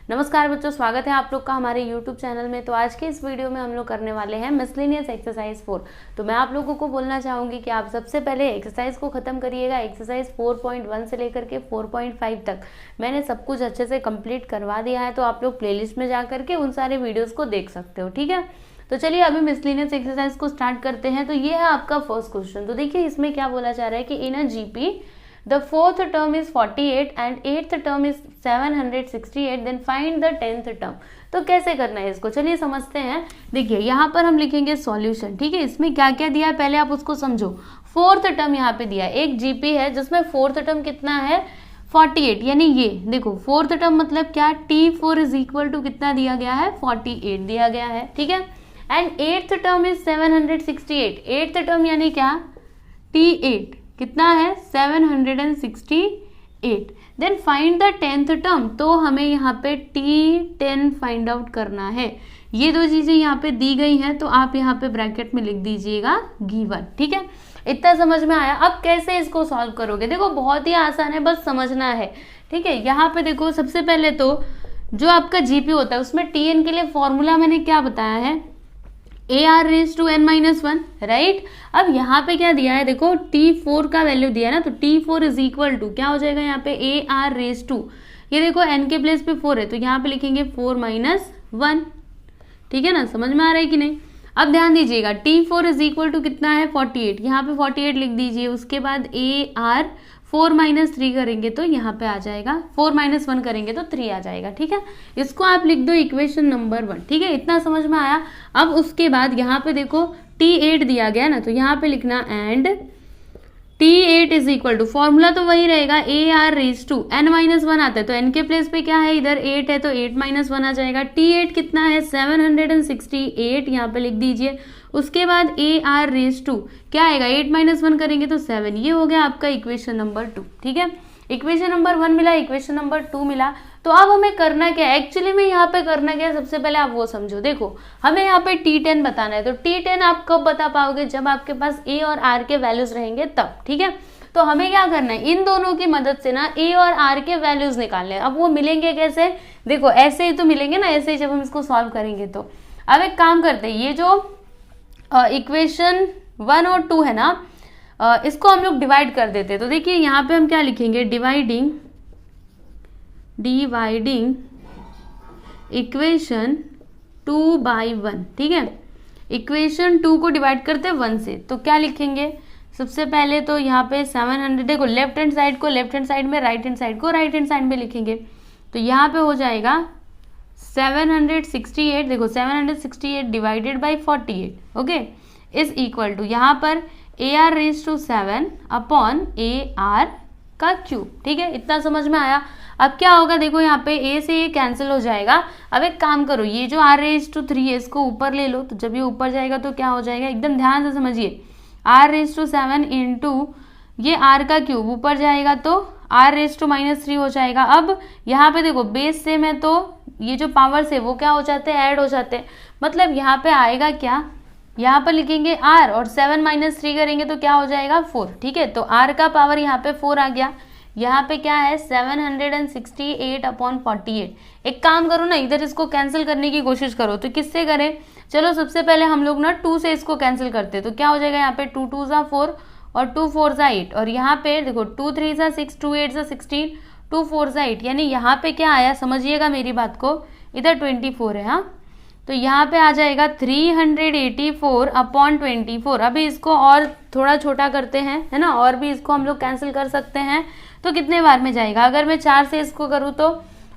नमस्कार बच्चों, स्वागत है आप लोग का हमारे YouTube चैनल में। तो आज के इस वीडियो में हम लोग करने वाले हैं मिसलेनियस एक्सरसाइज 4। तो मैं आप लोगों को बोलना चाहूँगी कि आप सबसे पहले एक्सरसाइज को ख़त्म करिएगा। एक्सरसाइज 4.1 से लेकर के 4.5 तक मैंने सब कुछ अच्छे से कंप्लीट करवा दिया है। तो आप लोग प्लेलिस्ट में जा करके उन सारे वीडियोज़ को देख सकते हो, ठीक है। तो चलिए अभी मिसलेनियस एक्सरसाइज को स्टार्ट करते हैं। तो ये है आपका फर्स्ट क्वेश्चन। तो देखिए इसमें क्या बोला जा रहा है कि in a GP the fourth term is 48 and eighth term is 768, then find the 10th term। तो कैसे करना है इसको, चलिए समझते हैं। देखिए यहाँ पर हम लिखेंगे सॉल्यूशन, ठीक है। इसमें क्या क्या दिया है पहले आप उसको समझो। फोर्थ टर्म यहाँ पे दिया है, एक जीपी है जिसमें फोर्थ टर्म कितना है 48, यानी ये देखो फोर्थ टर्म मतलब क्या, T4 इज इक्वल टू कितना दिया गया है 48 दिया गया है, ठीक है। And eighth term is 768, eighth term यानी क्या T8 कितना है 768। Then find the 10th term, तो हमें यहाँ पे T10 फाइंड आउट करना है। ये दो चीजें यहाँ पे दी गई हैं, तो आप यहाँ पे ब्रैकेट में लिख दीजिएगा गिवन, ठीक है। इतना समझ में आया। अब कैसे इसको सॉल्व करोगे, देखो बहुत ही आसान है, बस समझना है, ठीक है। यहाँ पे देखो सबसे पहले तो जो आपका जीपी होता है उसमें Tn के लिए फॉर्मूला मैंने क्या बताया है, AR⁻n-1, राइट। अब यहाँ पे क्या दिया है, देखो T4 का वैल्यू दिया है ना, तो T4 इज इक्वल टू क्या हो जाएगा यहाँ पे AR⁻, ये देखो n के प्लेस पे 4 है तो यहाँ पे लिखेंगे 4-1, ठीक है ना। समझ में आ रहा है कि नहीं। अब ध्यान दीजिएगा T4 इज इक्वल टू कितना है 48, यहाँ पे 48 लिख दीजिए। उसके बाद AR4-3 करेंगे तो यहाँ पे आ जाएगा, 4-1 करेंगे तो 3 आ जाएगा, ठीक है। इसको आप लिख दो इक्वेशन नंबर 1, ठीक है। इतना समझ में आया। अब उसके बाद यहाँ पे देखो T8 दिया गया ना, तो यहाँ पे लिखना and T8 is equal to, formula तो वही रहेगा AR⁻n-1 आता है तो n के प्लेस पे क्या है इधर 8 है तो 8-1 आ जाएगा। T8 कितना है 768, यहाँ पे लिख दीजिए। उसके बाद AR⁻, क्या आएगा 8-1 करेंगे तो 7, ये हो गया आपका इक्वेशन नंबर 2, ठीक है। इक्वेशन नंबर 1 मिला, इक्वेशन नंबर 2 मिला। तो अब हमें करना क्या है, एक्चुअली में यहाँ पे करना क्या है, सबसे पहले आप वो समझो। देखो हमें यहाँ पे T10 बताना है, तो T10 आप कब बता पाओगे, जब आपके पास A और R के वैल्यूज रहेंगे तब, ठीक है। तो हमें क्या करना है, इन दोनों की मदद से ना A और R के वैल्यूज निकालने हैं। अब वो मिलेंगे कैसे, देखो ऐसे ही तो मिलेंगे ना, ऐसे ही जब हम इसको सॉल्व करेंगे। तो अब एक काम करते हैं, ये जो इक्वेशन 1 और 2 है ना, इसको हम लोग डिवाइड कर देते हैं। तो देखिए यहाँ पे हम क्या लिखेंगे, डिवाइडिंग इक्वेशन 2/1, ठीक है। इक्वेशन 2 को डिवाइड करते हैं 1 से, तो क्या लिखेंगे, सबसे पहले तो यहाँ पे 700, देखो लेफ्ट हैंड साइड को लेफ्ट हैंड साइड में, राइट हैंड साइड को राइट हैंड साइड में लिखेंगे। तो यहाँ पे हो जाएगा 768, देखो 768 divided by 48, okay, is equal to यहाँ पर AR⁻7 अपॉन AR का क्यूब, ठीक है। इतना समझ में आया। अब क्या होगा, देखो यहाँ पे A से ये कैंसिल हो जाएगा। अब एक काम करो, ये जो R⁻3 है इसको ऊपर ले लो, तो जब ये ऊपर जाएगा तो क्या हो जाएगा, एकदम ध्यान से समझिए, R⁻7 इंटू ये R का क्यूब ऊपर जाएगा तो R⁻−3 हो जाएगा। अब यहाँ पे देखो बेस से में तो ये जो पावर्स है वो क्या हो जाते हैं, ऐड हो जाते हैं। मतलब यहाँ पे आएगा क्या, यहाँ पर लिखेंगे R और 7-3 करेंगे तो क्या हो जाएगा 4, ठीक है। तो R का पावर यहाँ पे 4 आ गया। यहाँ पे क्या है 768/48। एक काम करो ना, इधर इसको कैंसिल करने की कोशिश करो। तो किससे करें, चलो सबसे पहले हम लोग ना 2 से इसको कैंसिल करते हैं। तो क्या हो जाएगा यहाँ पे 2 2 4 और 2 4 8, और यहाँ पे देखो 2 3 6, 2 8 16, 2 4 8, यानी यहाँ पे क्या आया, समझिएगा मेरी बात को, इधर 24 है, हाँ। तो यहाँ पे आ जाएगा 384/24। अभी इसको और थोड़ा छोटा करते हैं, है ना, और भी इसको हम लोग कैंसिल कर सकते हैं। तो कितने बार में जाएगा, अगर मैं 4 से इसको करूँ तो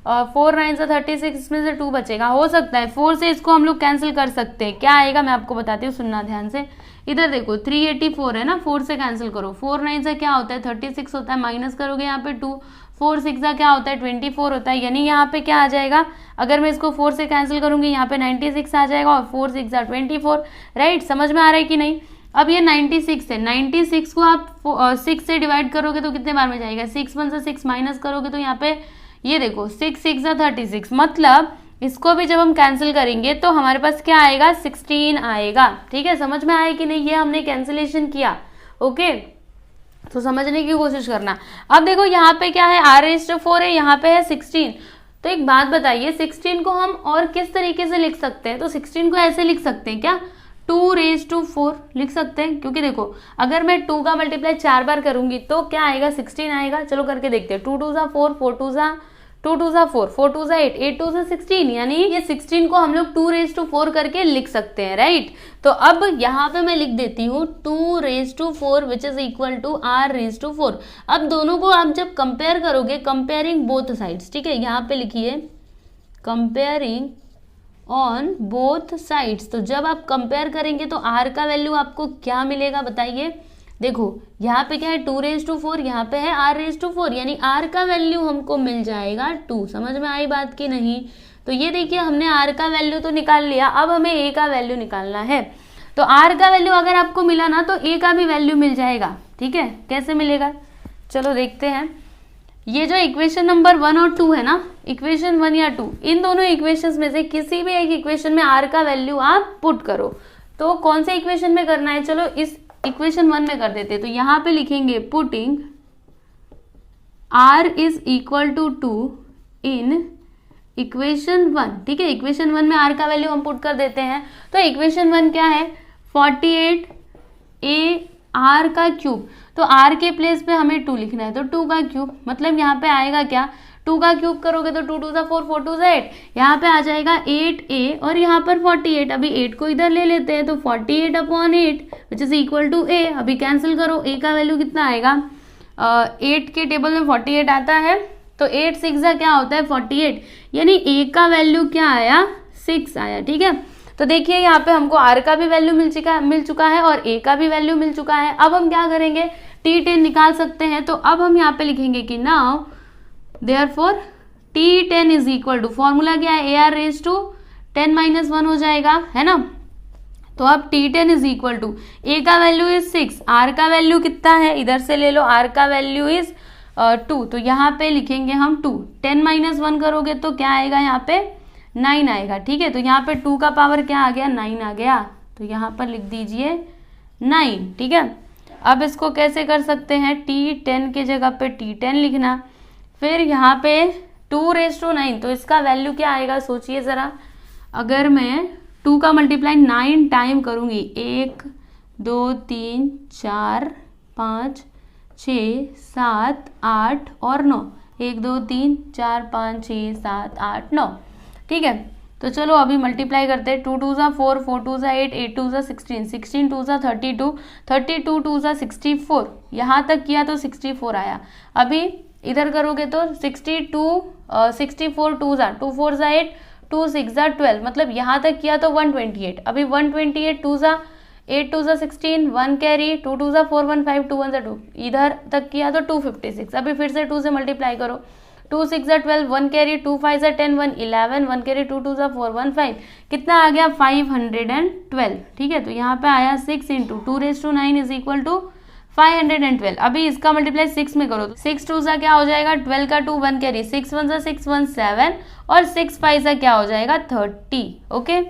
4 9 से 36, इसमें से 2 बचेगा। हो सकता है 4 से इसको हम लोग कैंसिल कर सकते हैं। क्या आएगा मैं आपको बताती हूँ, सुनना ध्यान से। इधर देखो 384 है ना, 4 से कैंसिल करो, 4 9 से क्या होता है 36 होता है, माइनस करोगे यहाँ पे 2, 4 6 का क्या होता है 24 होता है, यानी यहाँ पे क्या आ जाएगा, अगर मैं इसको 4 से कैंसिल करूंगी यहाँ पे 96 आ जाएगा और 4 6 24, राइट। समझ में आ रहा है कि नहीं। अब ये 96 है, 96 को आप 6 से डिवाइड करोगे तो कितने बार में जाएगा, 6 1 से 6 माइनस करोगे तो यहाँ पे ये देखो 6 6 36, मतलब इसको भी जब हम कैंसिल करेंगे तो हमारे पास क्या आएगा 16 आएगा, ठीक है। समझ में आया कि नहीं, ये हमने कैंसिलेशन किया, ओके। तो समझने की कोशिश करना। अब देखो यहाँ पे क्या है R⁻4 है, यहाँ पे है 16, तो एक बात बताइए, 16 को हम और किस तरीके से लिख सकते हैं? तो 16 को ऐसे लिख सकते हैं क्या, 2⁴ लिख सकते हैं, क्योंकि देखो अगर मैं 2 का मल्टीप्लाई 4 बार करूंगी तो क्या आएगा, 16 आएगा। चलो करके देखते हैं, 2 2 ज़ा 4, 4 2 ज़ा 2 2 ज़ा 4, 4 2 ज़ा 8, 8 2 ज़ा 16, यानी ये 16 को हम लोग 2⁴ करके लिख सकते हैं, राइट। तो अब यहाँ पे मैं लिख देती हूँ 2⁴ विच इज इक्वल टू r⁴। अब दोनों को आप जब कंपेयर करोगे, कंपेयरिंग बोथ साइड्स, ठीक है, यहाँ पे लिखिए कंपेयरिंग ऑन बोथ साइड्स। तो जब आप कंपेयर करेंगे तो r का वैल्यू आपको क्या मिलेगा बताइए। देखो यहाँ पे क्या है 2⁴, यहाँ पे है r⁴, यानी r का वैल्यू हमको मिल जाएगा 2। समझ में आई बात की नहीं? तो ये देखिए हमने r का वैल्यू तो निकाल लिया, अब हमें a का वैल्यू निकालना है। तो r का वैल्यू अगर आपको मिला ना तो a का भी वैल्यू मिल जाएगा, ठीक है। कैसे मिलेगा, चलो देखते हैं। ये जो इक्वेशन नंबर 1 और 2 है ना, इक्वेशन 1 या 2, इन दोनों इक्वेशंस में से किसी भी एक इक्वेशन में r का वैल्यू आप पुट करो। तो कौन से इक्वेशन में करना है, चलो इस इक्वेशन 1 में कर देते हैं। तो यहाँ पे लिखेंगे putting r is equal to 2 in equation 1, ठीक है। इक्वेशन 1 में r का वैल्यू हम पुट कर देते हैं। तो इक्वेशन 1 क्या है, 48 a r का क्यूब। तो r के प्लेस पे हमें 2 लिखना है, तो 2 का क्यूब, मतलब यहाँ पे आएगा क्या, 2 का क्यूब करोगे तो 2 2 ज़ा 4, 4 2 ज़ा 8, यहाँ पे आ जाएगा 8a और यहाँ पर 48। अभी 8 को इधर ले लेते हैं, तो 48/8 which is equal to a। अभी कैंसिल करो, a का वैल्यू कितना आएगा, 8 के टेबल में 48 आता है, तो 8 6 ज़ा क्या होता है 48, यानी a का वैल्यू क्या आया, 6 आया, ठीक है। तो देखिए यहाँ पे हमको r का भी वैल्यू मिल चुका है और a का भी वैल्यू मिल चुका है। अब हम क्या करेंगे, T10 निकाल सकते हैं। तो अब हम यहाँ पे लिखेंगे कि now therefore T10 is equal to, formula क्या है, AR⁻10 - 1 हो जाएगा, है ना। तो अब T10 is equal to, a का वैल्यू इज 6, r का वैल्यू कितना है, इधर से ले लो, r का वैल्यू इज 2, तो यहाँ पे लिखेंगे हम 2, 10 - 1 करोगे तो क्या आएगा, यहाँ पे 9 आएगा, ठीक है। तो यहाँ पे 2 का पावर क्या आ गया, 9 आ गया, तो यहाँ पर लिख दीजिए 9, ठीक है। अब इसको कैसे कर सकते हैं, T10 के जगह पे T10 लिखना, फिर यहाँ पे 2⁹ तो इसका वैल्यू क्या आएगा, सोचिए ज़रा। अगर मैं 2 का मल्टीप्लाई 9 टाइम करूँगी, 1 2 3 4 5 6 7 8 और 9, 1 2 3 4 5 6 7 8 9, ठीक है। तो चलो अभी मल्टीप्लाई करते हैं, 2 2 ज़ा 4, 4 2 ज़ा 8, 8 2 ज़ा 16, 16 2 ज़ा 32, 32 2 ज़ा 64, यहाँ तक किया तो 64 आया। अभी इधर करोगे तो 64 2 ज़ा 2 4 ज़ा 8, 2 6 ज़ा 12, मतलब यहाँ तक किया तो 128। अभी 128 2 ज़ा 8 2 ज़ा 16, 1 कैरी, 2 2 ज़ा 4 1 5, 2 1 ज़ा 2, इधर तक किया तो 256। अभी फिर से 2 से मल्टीप्लाई करो, 2 6 ज़ा 12, 1 कैरी, 2 5 ज़ा 10, 1 11, 1 कैरी, 2 2 ज़ा 4 1 5, कितना आ गया 512, ठीक है। तो यहाँ पे आया 6 × 2⁹ इज इक्वल टू 512। अभी इसका मल्टीप्लाई 6 में करो, 6 2 ज़ा क्या हो जाएगा 12 का 2, 1 कैरी, 6 1 ज़ा 6 1 7 और 6 5 ज़ा क्या हो जाएगा 30, ओके।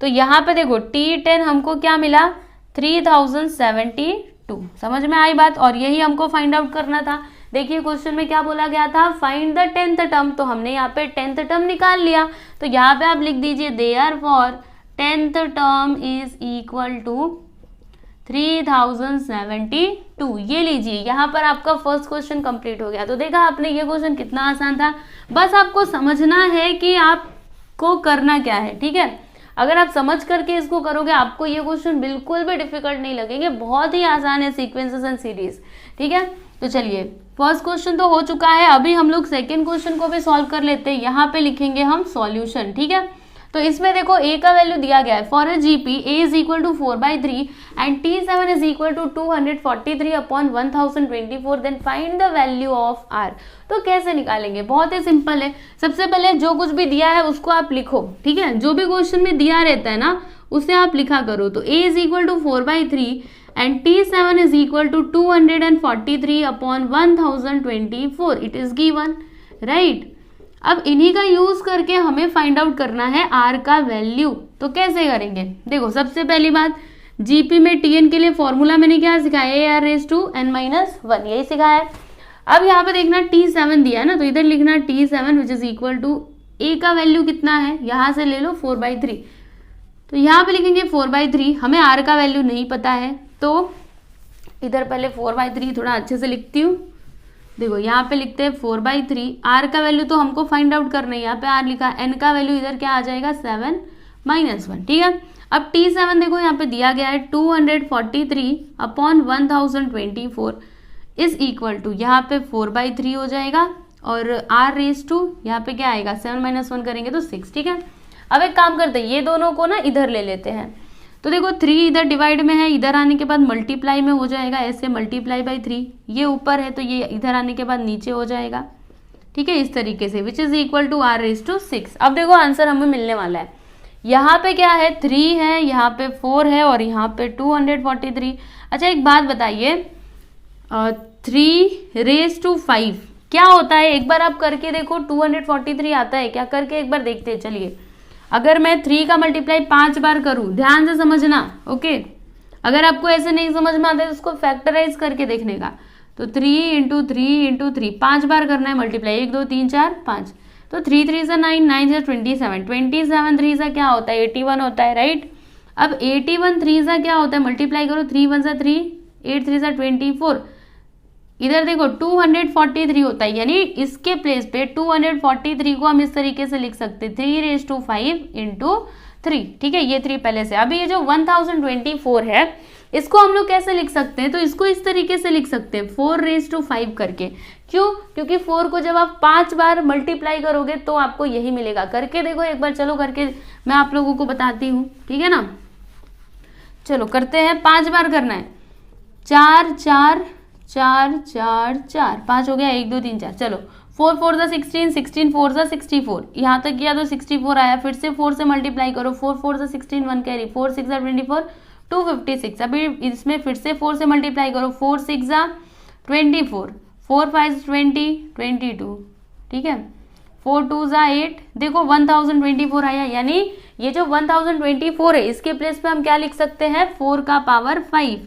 तो यहाँ पे देखो T10 हमको क्या मिला 3072, समझ में आई बात, और यही हमको फाइंड आउट करना था। देखिए क्वेश्चन में क्या बोला गया था, फाइंड द 10th टर्म, तो हमने यहाँ पे 10th टर्म निकाल लिया। तो यहाँ पे आप लिख दीजिए therefore 10th term is equal to 3072। ये लीजिए, यहाँ पर आपका फर्स्ट क्वेश्चन कंप्लीट हो गया। तो देखा आपने ये क्वेश्चन कितना आसान था, बस आपको समझना है कि आपको करना क्या है, ठीक है। अगर आप समझ करके इसको करोगे आपको ये क्वेश्चन बिल्कुल भी डिफिकल्ट नहीं लगेंगे, बहुत ही आसान है सीक्वेंसेस एंड सीरीज, ठीक है। तो चलिए फर्स्ट क्वेश्चन तो हो चुका है, अभी हम लोग सेकेंड क्वेश्चन को भी सॉल्व कर लेते हैं। यहाँ पे लिखेंगे हम सॉल्यूशन, ठीक है। तो इसमें देखो a का वैल्यू दिया गया है, for a GP a is equal to 4/3 and T7 is equal to 243/1024, then find the value of r। तो कैसे निकालेंगे, बहुत ही सिंपल है। सबसे पहले जो कुछ भी दिया है उसको आप लिखो, ठीक है। जो भी क्वेश्चन में दिया रहता है ना उसे आप लिखा करो। तो a is equal to 4/3 and T7 is equal to 243/1024, it is given, right. अब इन्हीं का यूज करके हमें फाइंड आउट करना है r का वैल्यू। तो कैसे करेंगे, देखो सबसे पहली बात जीपी में Tn के लिए फॉर्मूला मैंने क्या सिखाया, AR⁻n-1, यही सिखाया है। अब यहाँ पे देखना T7 दिया है ना, तो इधर लिखना T7 which is equal to A का वैल्यू कितना है, यहाँ से ले लो 4/3, तो यहाँ पे लिखेंगे 4/3, हमें आर का वैल्यू नहीं पता है, तो इधर पहले 4/3 थोड़ा अच्छे से लिखती हूँ। देखो यहाँ पे लिखते हैं 4/3, आर का वैल्यू तो हमको फाइंड आउट करना है, यहाँ पे आर लिखा, एन का वैल्यू इधर क्या आ जाएगा 7 - 1, ठीक है। अब T7 देखो यहाँ पे दिया गया है 243/1024 इज इक्वल टू, यहाँ पे 4/3 हो जाएगा और r रेज टू यहाँ पे क्या आएगा 7 - 1 करेंगे तो 6, ठीक है। अब एक काम करते हैं, ये दोनों को ना इधर ले लेते हैं, तो देखो 3 इधर डिवाइड में है, इधर आने के बाद मल्टीप्लाई में हो जाएगा, ऐसे ×3, ये ऊपर है तो ये इधर आने के बाद नीचे हो जाएगा, ठीक है, इस तरीके से, which is equal to r raise to 6। अब देखो आंसर हमें मिलने वाला है, यहाँ पे क्या है 3 है, यहाँ पे 4 है और यहाँ पे 243। अच्छा एक बात बताइए, 3⁵ क्या होता है, एक बार आप करके देखो, 243 आता है क्या, करके एक बार देखते हैं। चलिए अगर मैं 3 का मल्टीप्लाई 5 बार करूं, ध्यान से समझना, ओके। अगर आपको ऐसे नहीं समझ में आता है तो उसको फैक्टराइज करके देखने का, तो 3 × 3 × 3 5 बार करना है मल्टीप्लाई, 1 2 3 4 5, तो 3 3 से 9, 9 से 27, 27 3 से क्या होता है 81 होता है, राइट। अब 81 3 से क्या होता है, मल्टीप्लाई करो, 3 1 से 3, 8 3 से 24, इधर देखो 243 होता है, यानी इसके प्लेस पे 243 को हम इस तरीके से लिख सकते हैं 3⁵ × 3, ठीक है, ये 3 पहले से। अभी ये जो 1024 है इसको हम लोग कैसे लिख सकते हैं, तो इसको इस तरीके से लिख सकते हैं 4⁵ करके, क्यों, क्योंकि 4 को जब आप 5 बार मल्टीप्लाई करोगे तो आपको यही मिलेगा। करके देखो एक बार, चलो करके मैं आप लोगों को बताती हूँ, ठीक है ना। चलो करते हैं, 5 बार करना है, 4 4 4 4 4, 5 हो गया, 1 2 3 4, चलो 4 4 × 16, 16 4 × 64, यहाँ तक किया तो 64 आया, फिर से 4 से मल्टीप्लाई करो, 4 4 × 16 1 कैरी, 4 6 × 24 256, अभी इसमें फिर से 4 से मल्टीप्लाई करो, 4 6 × 24, 4 5 20 22, ठीक है, 4 2 × 8, देखो 1024 आया, यानी ये जो 1024 है इसके प्लेस पे हम क्या लिख सकते हैं 4 का power 5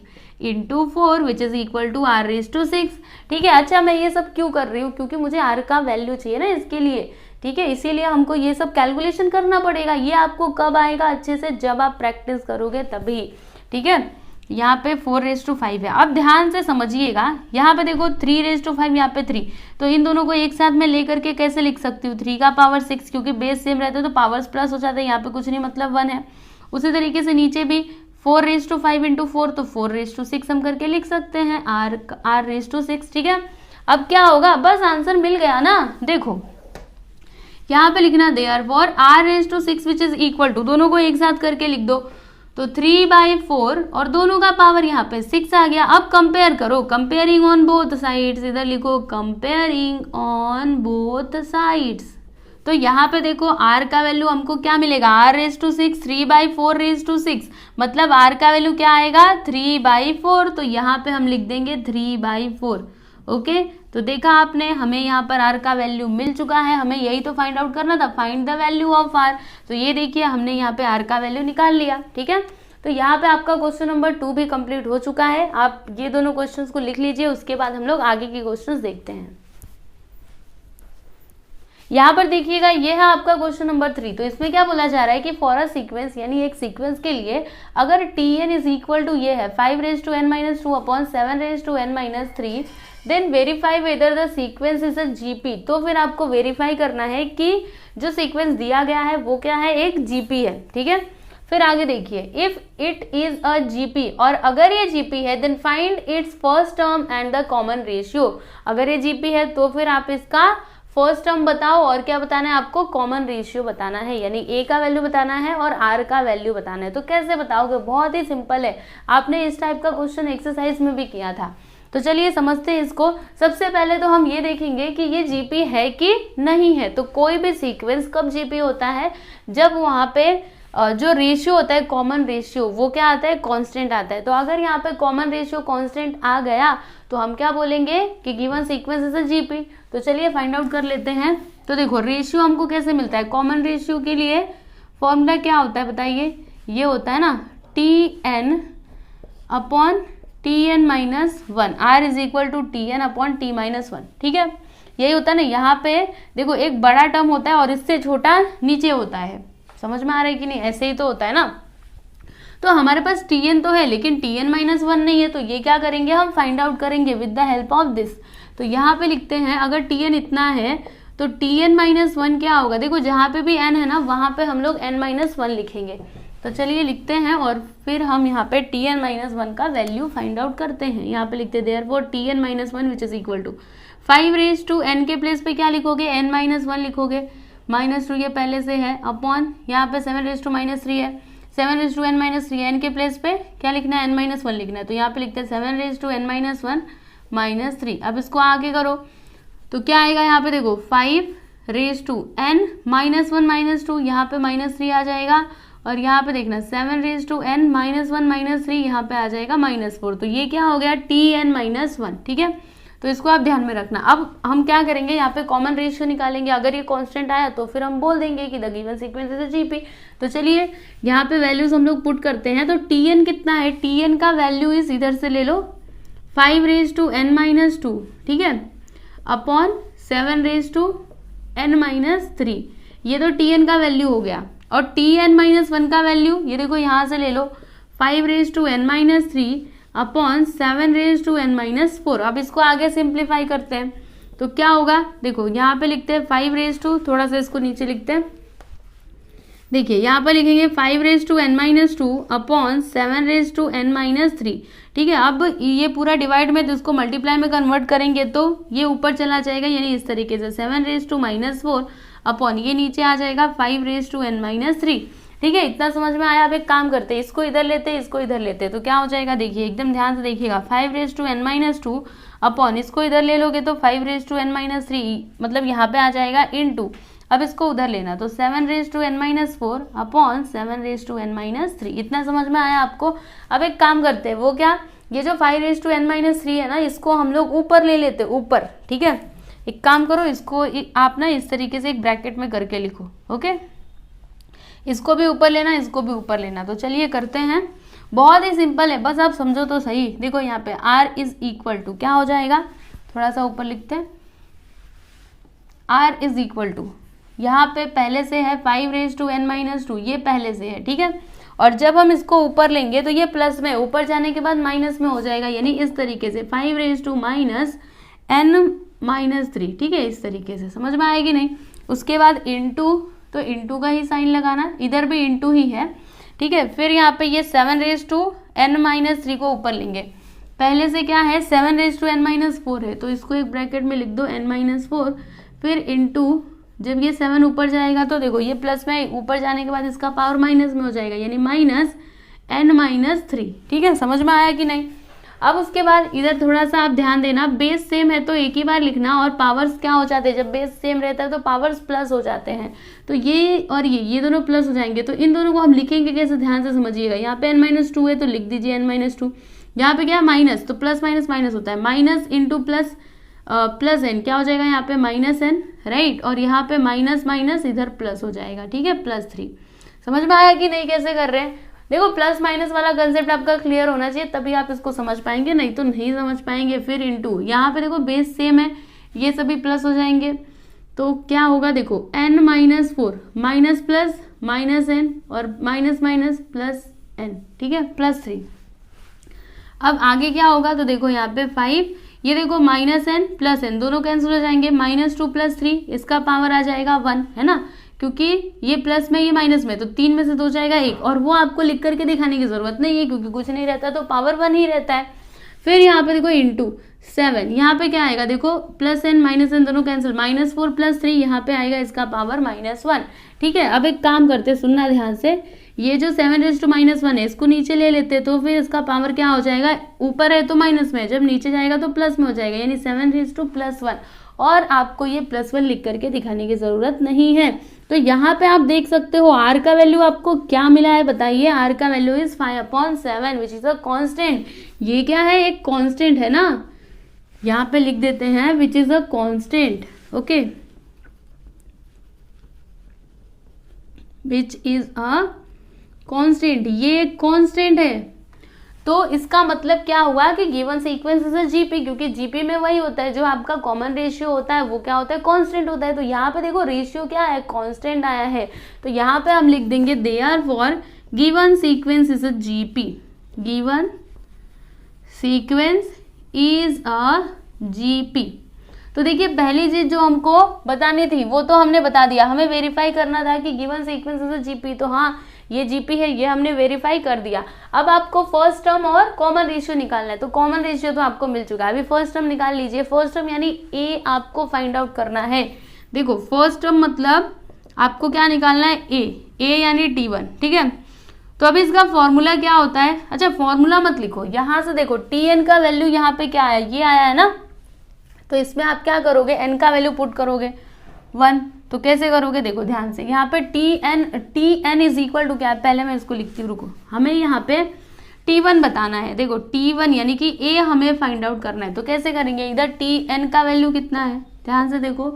× 4 which is equal to r raise to 6, ठीक है। अच्छा मैं ये सब क्यों कर रही हूँ, क्योंकि मुझे r का वैल्यू चाहिए ना इसके लिए, ठीक है, इसीलिए हमको ये सब कैलकुलेशन करना पड़ेगा। ये आपको कब आएगा अच्छे से, जब आप प्रैक्टिस करोगे तभी, ठीक है। यहाँ पे 4⁵ है, अब ध्यान से समझिएगा, यहाँ पे देखो 3⁵, यहाँ पे 3, तो इन दोनों को एक साथ में लेकर के कैसे लिख सकती हूँ 3 का पावर 6, क्योंकि बेस सेम रहता है तो पावर्स प्लस हो जाता है, यहाँ पे कुछ नहीं मतलब 1 है। उसी तरीके से नीचे भी 4⁵ × 4, तो 4⁵ हम करके लिख सकते हैं r रेज टू 6, ठीक है। अब क्या होगा, बस आंसर मिल गया ना, देखो यहाँ पे लिखना therefore r raise to 6 which is equal to, दोनों को एक साथ करके लिख दो, तो 3/4 और दोनों का पावर यहाँ पे 6 आ गया। अब कंपेयर करो, कंपेयरिंग ऑन बोथ साइड्स, इधर लिखो कंपेयरिंग ऑन बोथ साइड्स, तो यहाँ पे देखो r का वैल्यू हमको क्या मिलेगा, r raise to 6, 3/4 raise to 6, मतलब r का वैल्यू क्या आएगा 3/4, तो यहाँ पे हम लिख देंगे 3/4, ओके। तो देखा आपने, हमें यहाँ पर r का वैल्यू मिल चुका है, हमें यही तो फाइंड आउट करना था, find the value of r, तो ये देखिए हमने यहाँ पे r का वैल्यू निकाल लिया, ठीक है। तो यहाँ पे आपका क्वेश्चन नंबर 2 भी कंप्लीट हो चुका है। आप ये दोनों क्वेश्चंस को लिख लीजिए, उसके बाद हम लोग आगे के क्वेश्चंस देखते हैं। यहाँ पर देखिएगा, ये है आपका क्वेश्चन नंबर 3, तो इसमें क्या बोला जा रहा है कि फॉर अ सीक्वेंस, यानी एक सीक्वेंस के लिए अगर Tn इज इक्वल टू ये है 5⁻⁻2/7⁻⁻3, then verify whether the sequence is a GP, तो फिर आपको वेरीफाई करना है कि जो सीक्वेंस दिया गया है वो क्या है, एक जीपी है, ठीक है। फिर आगे देखिए, if it is a GP, और अगर ये जीपी है then find its first term and the common ratio, अगर ये जीपी है तो फिर आप इसका फर्स्ट टर्म बताओ और क्या बताना है आपको, कॉमन रेशियो बताना है, यानी a का वैल्यू बताना है और r का वैल्यू बताना है। तो कैसे बताओगे, बहुत ही सिंपल है, आपने इस टाइप का क्वेश्चन एक्सरसाइज में भी किया था। तो चलिए समझते हैं इसको। सबसे पहले तो हम ये देखेंगे कि ये जीपी है कि नहीं है। तो कोई भी सीक्वेंस कब जीपी होता है, जब वहाँ पे जो रेशियो होता है कॉमन रेशियो, वो क्या आता है, कांस्टेंट आता है। तो अगर यहाँ पे कॉमन रेशियो कांस्टेंट आ गया तो हम क्या बोलेंगे कि given sequence is a GP. तो चलिए फाइंड आउट कर लेते हैं। तो देखो रेशियो हमको कैसे मिलता है, कॉमन रेशियो के लिए फॉर्मूला क्या होता है बताइए, ये होता है ना Tn upon Tn-1, r is equal to Tn upon T-1, ठीक है। यही होता है ना, यहाँ पे देखो एक बड़ा टर्म होता है और इससे छोटा नीचे होता है, समझ में आ रहा है कि नहीं, ऐसे ही तो होता है ना। तो हमारे पास tn तो है लेकिन tn माइनस 1 नहीं है, तो ये क्या करेंगे हम फाइंड आउट करेंगे with the help of this. तो यहाँ पे लिखते हैं अगर tn इतना है तो tn माइनस 1 क्या होगा, देखो जहाँ पे भी n है ना वहाँ पे हम लोग n माइनस 1 लिखेंगे। तो चलिए लिखते हैं और फिर हम यहाँ पे tn माइनस 1 का वैल्यू फाइंड आउट करते हैं। यहाँ पे लिखते हैं therefore tn minus 1 which is equal to 5 raise to n के प्लेस पे क्या लिखोगे, n माइनस 1 लिखोगे, -2 ये पहले से है, अपॉन यहाँ पे 7 रेज टू -3 है, 7 raise to n minus 3, n के प्लेस पे क्या लिखना है, n माइनस 1 लिखना है। तो यहाँ पे लिखते हैं 7 रेज टू n माइनस 1 -3। अब इसको आगे करो तो क्या आएगा, यहाँ पे देखो 5 रेज टू n माइनस 1 -2, यहाँ पे -3 आ जाएगा, और यहाँ पे देखना 7 रेज टू n माइनस 1 -3, यहाँ पे आ जाएगा -4। तो ये क्या हो गया, tn माइनस 1, ठीक है। तो इसको आप ध्यान में रखना। अब हम क्या करेंगे, यहाँ पे कॉमन रेशियो निकालेंगे, अगर ये कांस्टेंट आया तो फिर हम बोल देंगे कि the given sequence is GP. तो चलिए यहाँ पे वैल्यूज हम लोग पुट करते हैं। तो tn कितना है, tn का वैल्यू इज इधर से ले लो 5 रेज टू n माइनस 2, ठीक है, upon 7 raise to n minus 3, ये तो tn का वैल्यू हो गया। और tn माइनस 1 का वैल्यू ये देखो यहाँ से ले लो 5 raise to n minus 3 upon 7 raise to n minus 4। अब इसको आगे सिंप्लीफाई करते हैं तो क्या होगा, देखो यहाँ पे लिखते हैं 5 रेज टू, थोड़ा सा इसको नीचे लिखते हैं, देखिए यहाँ पर लिखेंगे 5 raise to n minus 2 upon 7 raise to n minus 3, ठीक है। अब ये पूरा डिवाइड में तो इसको मल्टीप्लाई में कन्वर्ट करेंगे तो ये ऊपर चला जाएगा, यानी इस तरीके से 7 रेज टू -4 अपॉन ये नीचे आ जाएगा 5 रेज टू n माइनस 3, ठीक है। इतना समझ में आया। अब एक काम करते हैं, इसको इधर लेते हैं, इसको इधर लेते हैं, तो क्या हो जाएगा, देखिए एकदम ध्यान से देखिएगा, 5 raise to n minus 2 upon इसको इधर ले लोगे तो 5 रेज टू n माइनस 3, मतलब यहाँ पे आ जाएगा इनटू, अब इसको उधर लेना तो 7 raise to n minus 4 upon 7 raise to n minus 3। इतना समझ में आया आपको। अब एक काम करते हैं, वो क्या, ये जो 5 रेज टू n माइनस 3 है ना, इसको हम लोग ऊपर ले लेते, ऊपर, ठीक है। एक काम करो, इसको आप ना इस तरीके से एक ब्रैकेट में करके लिखो, ओके। इसको भी ऊपर लेना, इसको भी ऊपर लेना। तो चलिए करते हैं, बहुत ही सिंपल है, बस आप समझो तो सही। देखो यहाँ पे r इज इक्वल टू क्या हो जाएगा, थोड़ा सा ऊपर लिखते हैं, r इज इक्वल टू यहाँ पे पहले से है 5 रेज टू n माइनस 2, ये पहले से है, ठीक है। और जब हम इसको ऊपर लेंगे तो ये प्लस में, ऊपर जाने के बाद माइनस में हो जाएगा, यानी इस तरीके से 5 raise to minus n minus 3, ठीक है। इस तरीके से समझ में आएगी नहीं। उसके बाद इंटू, तो इंटू का ही साइन लगाना, इधर भी इंटू ही है, ठीक है। फिर यहाँ पे ये 7 रेज टू n माइनस 3 को ऊपर लेंगे, पहले से क्या है 7 रेज टू n माइनस 4 है, तो इसको एक ब्रैकेट में लिख दो n माइनस 4, फिर इंटू, जब ये 7 ऊपर जाएगा तो देखो ये प्लस में, ऊपर जाने के बाद इसका पावर माइनस में हो जाएगा, यानी माइनस n माइनस 3, ठीक है। समझ में आया कि नहीं। अब उसके बाद इधर थोड़ा सा आप ध्यान देना, बेस सेम है तो एक ही बार लिखना, और पावर्स क्या हो जाते हैं, जब बेस सेम रहता है तो पावर्स प्लस हो जाते हैं। तो ये और ये दोनों प्लस हो जाएंगे, तो इन दोनों को हम लिखेंगे कैसे, ध्यान से समझिएगा। यहाँ पे n माइनस 2 है तो लिख दीजिए n माइनस 2, यहाँ पे क्या है माइनस, तो प्लस माइनस माइनस होता है, minus into plus plus n क्या हो जाएगा यहाँ पे माइनस n, राइट। और यहाँ पे माइनस माइनस इधर प्लस हो जाएगा, ठीक है, +3। समझ में आया कि नहीं कैसे कर रहे हैं। देखो प्लस माइनस वाला कंसेप्ट आपका क्लियर होना चाहिए, तभी आप इसको समझ पाएंगे, नहीं तो नहीं समझ पाएंगे। फिर इंटू, यहाँ पे देखो बेस सेम है, ये सभी प्लस हो जाएंगे, तो क्या होगा देखो n minus 4 minus plus minus n और माइनस माइनस प्लस n, ठीक है, +3। अब आगे क्या होगा, तो देखो यहाँ पे 5, ये देखो माइनस n प्लस n दोनों कैंसिल हो जाएंगे, -2 + 3, इसका पावर आ जाएगा 1, है ना, क्योंकि ये प्लस में ये माइनस में, तो 3 में से 2 जाएगा 1, और वो आपको लिख करके दिखाने की जरूरत नहीं है क्योंकि कुछ नहीं रहता तो पावर 1 ही रहता है। फिर यहाँ पे देखो इंटू 7, यहाँ पे क्या आएगा देखो प्लस n माइनस n दोनों कैंसिल, -4 + 3 यहाँ पे आएगा इसका पावर -1, ठीक है। अब एक काम करते, सुनना ध्यान से, ये जो 7 रेज टू -1 है इसको नीचे ले लेते, तो फिर इसका पावर क्या हो जाएगा, ऊपर है तो माइनस में, जब नीचे जाएगा तो प्लस में हो जाएगा, यानी 7 रेज टू +1, और आपको ये +1 लिख करके दिखाने की जरूरत नहीं है। तो यहाँ पे आप देख सकते हो r का वैल्यू आपको क्या मिला है, बताइए। r का value is 5/7 which is a constant. ये क्या है, एक कांस्टेंट है ना, यहाँ पे लिख देते हैं which is a constant, okay, which is a constant, ये एक कांस्टेंट है। तो इसका मतलब क्या हुआ कि given sequence is a GP, क्योंकि जीपी में वही होता है जो आपका कॉमन रेशियो होता है वो क्या होता है, कांस्टेंट होता है। तो यहाँ पे देखो रेशियो क्या है, कांस्टेंट आया है, तो यहाँ पे हम लिख देंगे therefore given sequence is a GP, given sequence is a GP. तो देखिए पहली चीज जो हमको बतानी थी वो तो हमने बता दिया, हमें वेरीफाई करना था कि given sequence is a GP, तो हाँ ये जीपी है, ये हमने वेरीफाई कर दिया। अब आपको फर्स्ट टर्म और कॉमन रेशियो निकालना है, तो कॉमन रेशियो तो आपको मिल चुका है, अभी फर्स्ट टर्म निकाल लीजिए। फर्स्ट टर्म यानी ए आपको फाइंड आउट करना है। देखो फर्स्ट टर्म मतलब आपको क्या निकालना है, ए यानी T1, ठीक है। तो अभी इसका फॉर्मूला क्या होता है, अच्छा फॉर्मूला मत लिखो, यहाँ से देखो Tn का वैल्यू यहाँ पे क्या आया, ये आया है ना, तो इसमें आप क्या करोगे, n का वैल्यू पुट करोगे 1। तो कैसे करोगे, देखो ध्यान से, यहाँ पे Tn इज इक्वल टू क्या है, पहले मैं इसको लिखती हूँ, रुको, हमें यहाँ पे T1 बताना है। देखो T1 यानी कि A हमें फाइंड आउट करना है, तो कैसे करेंगे, इधर Tn का वैल्यू कितना है, ध्यान से देखो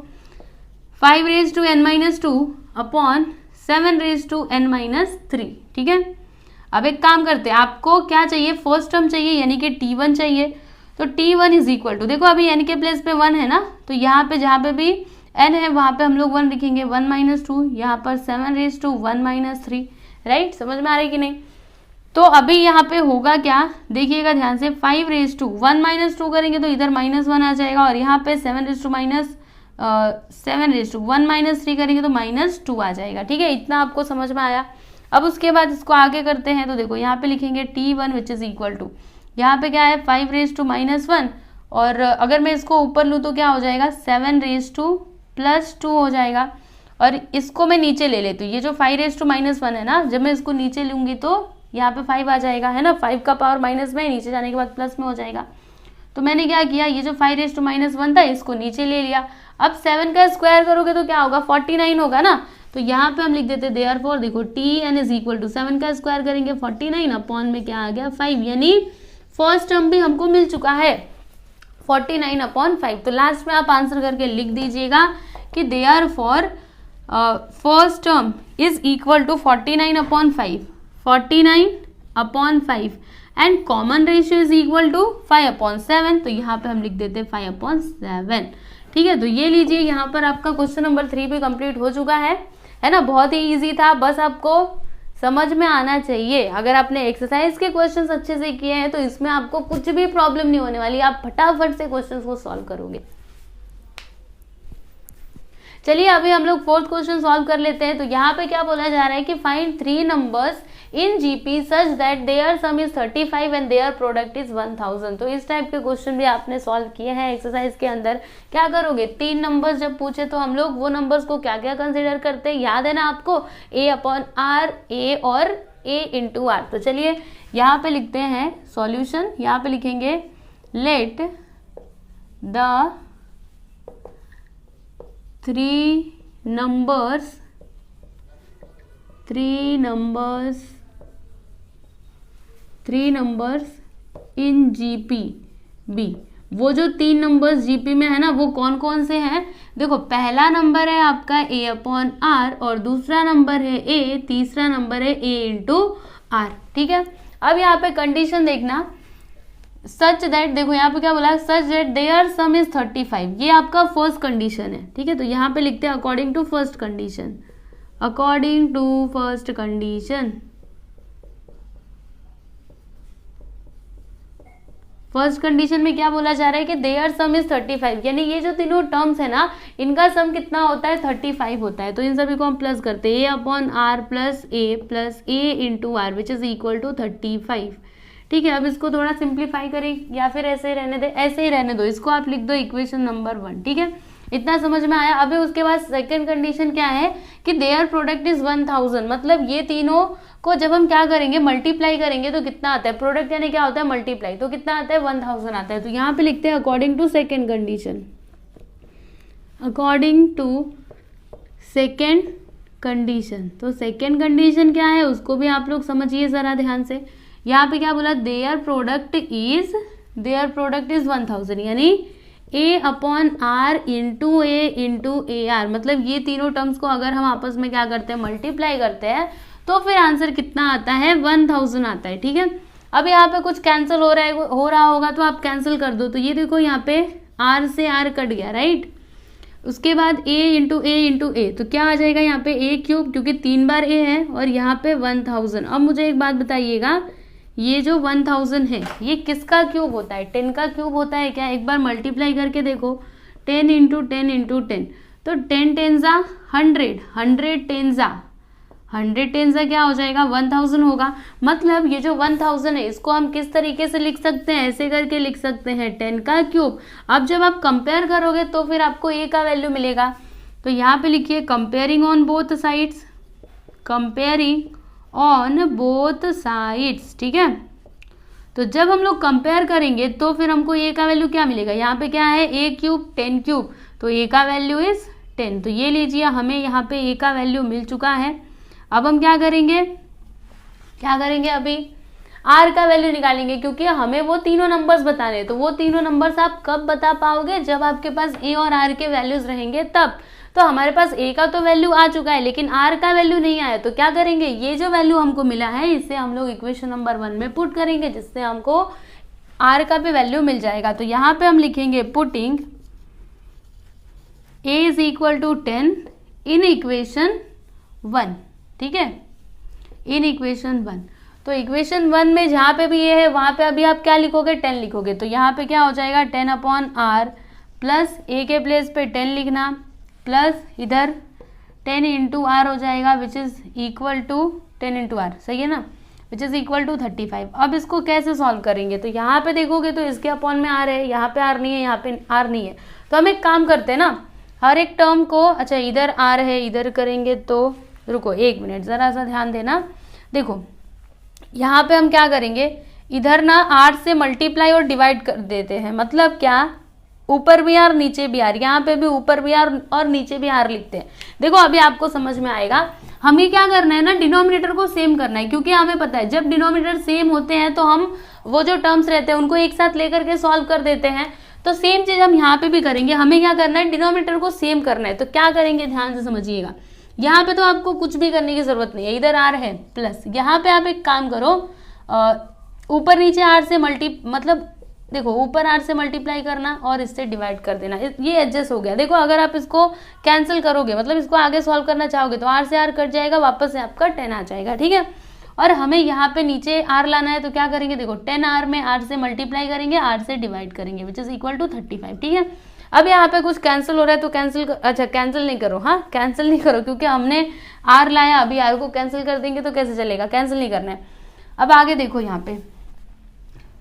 5⁻n-2 अपॉन 7⁻n-3, ठीक है। अब एक काम करते हैं, आपको क्या चाहिए, फर्स्ट टर्म चाहिए यानी कि T1 चाहिए, तो T1 इज इक्वल टू, देखो अभी n के प्लेस पे 1 है ना, तो यहाँ पे जहाँ पे भी n है वहाँ पे हम लोग 1 लिखेंगे, 1 - 2, यहाँ पर 7⁻1-3, राइट, समझ में आ रही कि नहीं। तो अभी यहाँ पे होगा क्या, देखिएगा ध्यान से, 5⁻1 - 2 करेंगे तो इधर -1 आ जाएगा, और यहाँ पे 7⁻1-3 करेंगे तो -2 आ जाएगा, ठीक है, इतना आपको समझ में आया। अब उसके बाद इसको आगे करते हैं, तो देखो यहाँ पे लिखेंगे T1 which is equal to, यहाँ पे क्या है 5⁻1, और अगर मैं इसको ऊपर लूँ तो क्या हो जाएगा 7⁻2 हो जाएगा, और इसको मैं नीचे ले लेती हूँ, ये जो 5⁻1 है ना, जब मैं इसको नीचे लूंगी तो यहाँ पे 5 आ जाएगा, है ना, 5 का पावर माइनस में, नीचे जाने के बाद प्लस में हो जाएगा। तो मैंने क्या किया, ये जो 5⁻1 था इसको नीचे ले लिया। अब 7 का स्क्वायर करोगे तो क्या होगा, 49 होगा ना, तो यहाँ पे हम लिख देते देयरफॉर, देखो Tn इज इक्वल टू 7 का स्क्वायर करेंगे 49 अपॉन में क्या आ गया 5, यानी फर्स्ट टर्म भी हमको मिल चुका है 49/5। तो लास्ट में आप आंसर करके लिख दीजिएगा कि therefore first term is equal to 49/5, 49/5 and common ratio is equal to 5/7। तो यहाँ पे हम लिख देते 5/7, ठीक है। तो ये लीजिए, यहाँ पर आपका क्वेश्चन नंबर 3 भी कंप्लीट हो चुका है ना, बहुत ही इजी था, बस आपको समझ में आना चाहिए। अगर आपने एक्सरसाइज के क्वेश्चंस अच्छे से किए हैं तो इसमें आपको कुछ भी प्रॉब्लम नहीं होने वाली, आप फटाफट से क्वेश्चंस को सॉल्व करोगे। चलिए अभी हम लोग फोर्थ क्वेश्चन सॉल्व कर लेते हैं। तो यहाँ पे क्या बोला जा रहा है कि find 3 numbers in GP such that their sum is 35 and their product is 1000। तो इस टाइप के क्वेश्चन भी आपने सॉल्व किए हैं एक्सरसाइज के अंदर। क्या करोगे, 3 नंबर्स जब पूछे तो हम लोग वो नंबर्स को क्या क्या कंसिडर करते हैं, याद है ना आपको, A/R, A और A/R। तो चलिए यहाँ पे लिखते हैं सॉल्यूशन, यहाँ पे लिखेंगे let the 3 numbers in GP be. वो जो 3 नंबर्स जीपी में है ना वो कौन कौन से हैं, देखो पहला नंबर है आपका A/R और दूसरा नंबर है A, तीसरा नंबर है A/R, ठीक है। अब यहाँ पे कंडीशन देखना, सच दैट, देखो यहाँ पे क्या बोला, such that their sum is 35, ये आपका फर्स्ट कंडीशन है, ठीक है। तो यहाँ पे लिखते हैं according to first condition, according to first condition. First condition में क्या बोला जा रहा है कि देयर सम इज 35, यानी ये जो तीनों टर्म्स है ना इनका सम कितना होता है 35 होता है। तो इन सभी को हम प्लस करते हैं, A/R plus A which is equal to 35, ठीक है। अब इसको थोड़ा सिंप्लीफाई करें या फिर ऐसे ही रहने दे, ऐसे ही रहने दो, इसको आप लिख दो इक्वेशन नंबर 1, ठीक है। इतना समझ में आया। अभी उसके बाद सेकंड कंडीशन क्या है कि देयर प्रोडक्ट इज 1000, मतलब ये तीनों को जब हम क्या करेंगे मल्टीप्लाई करेंगे तो कितना आता है, प्रोडक्ट यानी क्या होता है मल्टीप्लाई, तो कितना आता है 1000 आता है। तो यहाँ पे लिखते हैं according to second condition, according to second condition. तो सेकेंड कंडीशन क्या है उसको भी आप लोग समझिए जरा ध्यान से। यहाँ पे क्या बोला, देयर प्रोडक्ट इज 1000, यानी A/R इंटू A/R, मतलब ये तीनों टर्म्स को अगर हम आपस में क्या करते हैं मल्टीप्लाई करते हैं तो फिर आंसर कितना आता है 1000 आता है, ठीक है। अब यहाँ पे कुछ कैंसिल हो रहा होगा तो आप कैंसिल कर दो। तो ये देखो यहाँ पे r से r कट गया, राइट। उसके बाद a इंटू ए, तो क्या आ जाएगा यहाँ पे a क्यूब, क्योंकि 3 बार a है, और यहाँ पे 1000। अब मुझे एक बात बताइएगा, ये जो 1000 है ये किसका क्यूब होता है? 10 का क्यूब होता है क्या? एक बार मल्टीप्लाई करके देखो, 10 इंटू 10 इंटू 10, तो 10 टेंजा 100, 100 टेंजा 100 टेंजा क्या हो जाएगा? 1000 होगा। मतलब ये जो 1000 है इसको हम किस तरीके से लिख सकते हैं? ऐसे करके लिख सकते हैं, 10 का क्यूब। अब जब आप कंपेयर करोगे तो फिर आपको a का वैल्यू मिलेगा। तो यहाँ पे लिखिए comparing on both sides, comparing on both sides, ठीक है। तो जब हम लोग कंपेयर करेंगे तो फिर हमको a का वैल्यू क्या मिलेगा? यहाँ पे क्या है? a क्यूब 10 क्यूब, तो a का वैल्यू इज 10। तो ये लीजिए, हमें यहाँ पे a का वैल्यू मिल चुका है। अब हम क्या करेंगे अभी r का वैल्यू निकालेंगे, क्योंकि हमें वो तीनों नंबर्स बताने हैं। तो वो तीनों नंबर्स आप कब बता पाओगे? जब आपके पास a और r के वैल्यूज रहेंगे तब। तो हमारे पास a का तो वैल्यू आ चुका है, लेकिन r का वैल्यू नहीं आया। तो क्या करेंगे? ये जो वैल्यू हमको मिला है इसे हम लोग इक्वेशन नंबर 1 में पुट करेंगे, जिससे हमको r का भी वैल्यू मिल जाएगा। तो यहाँ पे हम लिखेंगे putting a is equal to 10 in equation 1, ठीक है, इन इक्वेशन 1। तो इक्वेशन 1 में जहाँ पे भी ये है वहाँ पे अभी आप क्या लिखोगे? 10 लिखोगे। तो यहाँ पे क्या हो जाएगा? 10 अपॉन r प्लस a के प्लेस पे 10 लिखना, प्लस इधर 10 इंटू आर हो जाएगा, which is equal to 10 into r, सही है ना, विच इज इक्वल टू 35। अब इसको कैसे सॉल्व करेंगे? तो यहाँ पे देखोगे तो इसके अपॉन में आर है, यहाँ पे आर नहीं है, यहाँ पे आर नहीं है। तो हम एक काम करते हैं ना, हर एक टर्म को, अच्छा इधर आर है, इधर करेंगे तो, रुको 1 मिनट ज़रा सा ध्यान देना। देखो यहाँ पे हम क्या करेंगे, इधर ना आर से मल्टीप्लाई और डिवाइड कर देते हैं। मतलब क्या? ऊपर भी आर नीचे भी आर, यहाँ पे भी ऊपर भी आर और नीचे भी आर लिखते हैं। देखो अभी आपको समझ में आएगा। हमें क्या करना है ना, डिनोमिनेटर को सेम करना है, क्योंकि हमें पता है जब डिनोमिनेटर सेम होते हैं तो हम वो जो टर्म्स रहते हैं उनको एक साथ लेकर के सॉल्व कर देते हैं। तो सेम चीज हम यहाँ पे भी करेंगे। हमें क्या करना है? डिनोमिनेटर को सेम करना है। तो क्या करेंगे, ध्यान से समझिएगा। यहाँ पे तो आपको कुछ भी करने की जरूरत नहीं है, इधर आर है प्लस, यहाँ पे आप एक काम करो, ऊपर नीचे आर से मतलब देखो ऊपर आर से मल्टीप्लाई करना और इससे डिवाइड कर देना, ये एडजस्ट हो गया। देखो अगर आप इसको कैंसिल करोगे, मतलब इसको आगे सॉल्व करना चाहोगे, तो आर से आर कट जाएगा, वापस से आपका 10 आ जाएगा, ठीक है। और हमें यहाँ पे नीचे आर लाना है, तो क्या करेंगे? देखो 10 आर में आर से मल्टीप्लाई करेंगे, आर से डिवाइड करेंगे, विच इज इक्वल टू 35, ठीक है। अब यहाँ पे कुछ कैंसिल हो रहा है तो कैंसिल नहीं करो, हाँ कैंसिल नहीं करो, क्योंकि हमने आर लाया, अभी आर को कैंसिल कर देंगे तो कैसे चलेगा? कैंसिल नहीं करना है। अब आगे देखो यहाँ पे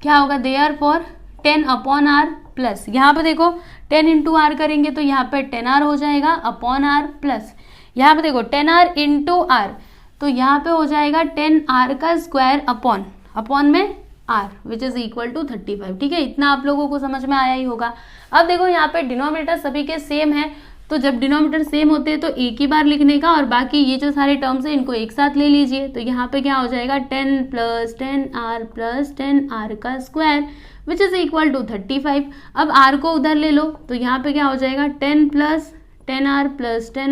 क्या होगा, therefore 10 upon r plus, यहाँ पे देखो 10 इंटू आर करेंगे तो यहाँ पे 10 आर हो जाएगा अपॉन आर प्लस, यहाँ पे देखो 10 आर इंटू आर, तो यहाँ पे हो जाएगा 10 आर का स्क्वायर अपॉन में r, which is equal to 35, ठीक है। इतना आप लोगों को समझ में आया ही होगा। अब देखो यहाँ पे डिनोमिनेटर सभी के सेम है, तो जब डिनोमिनेटर सेम होते हैं तो एक ही बार लिखने का, और बाकी ये जो सारे टर्म्स हैं इनको एक साथ ले लीजिए। तो यहाँ पे क्या हो जाएगा, 10 प्लस 10 आर का square, which is equal to 35। अब आर को उधर ले लो, तो यहाँ पे क्या हो जाएगा, 10 plus 10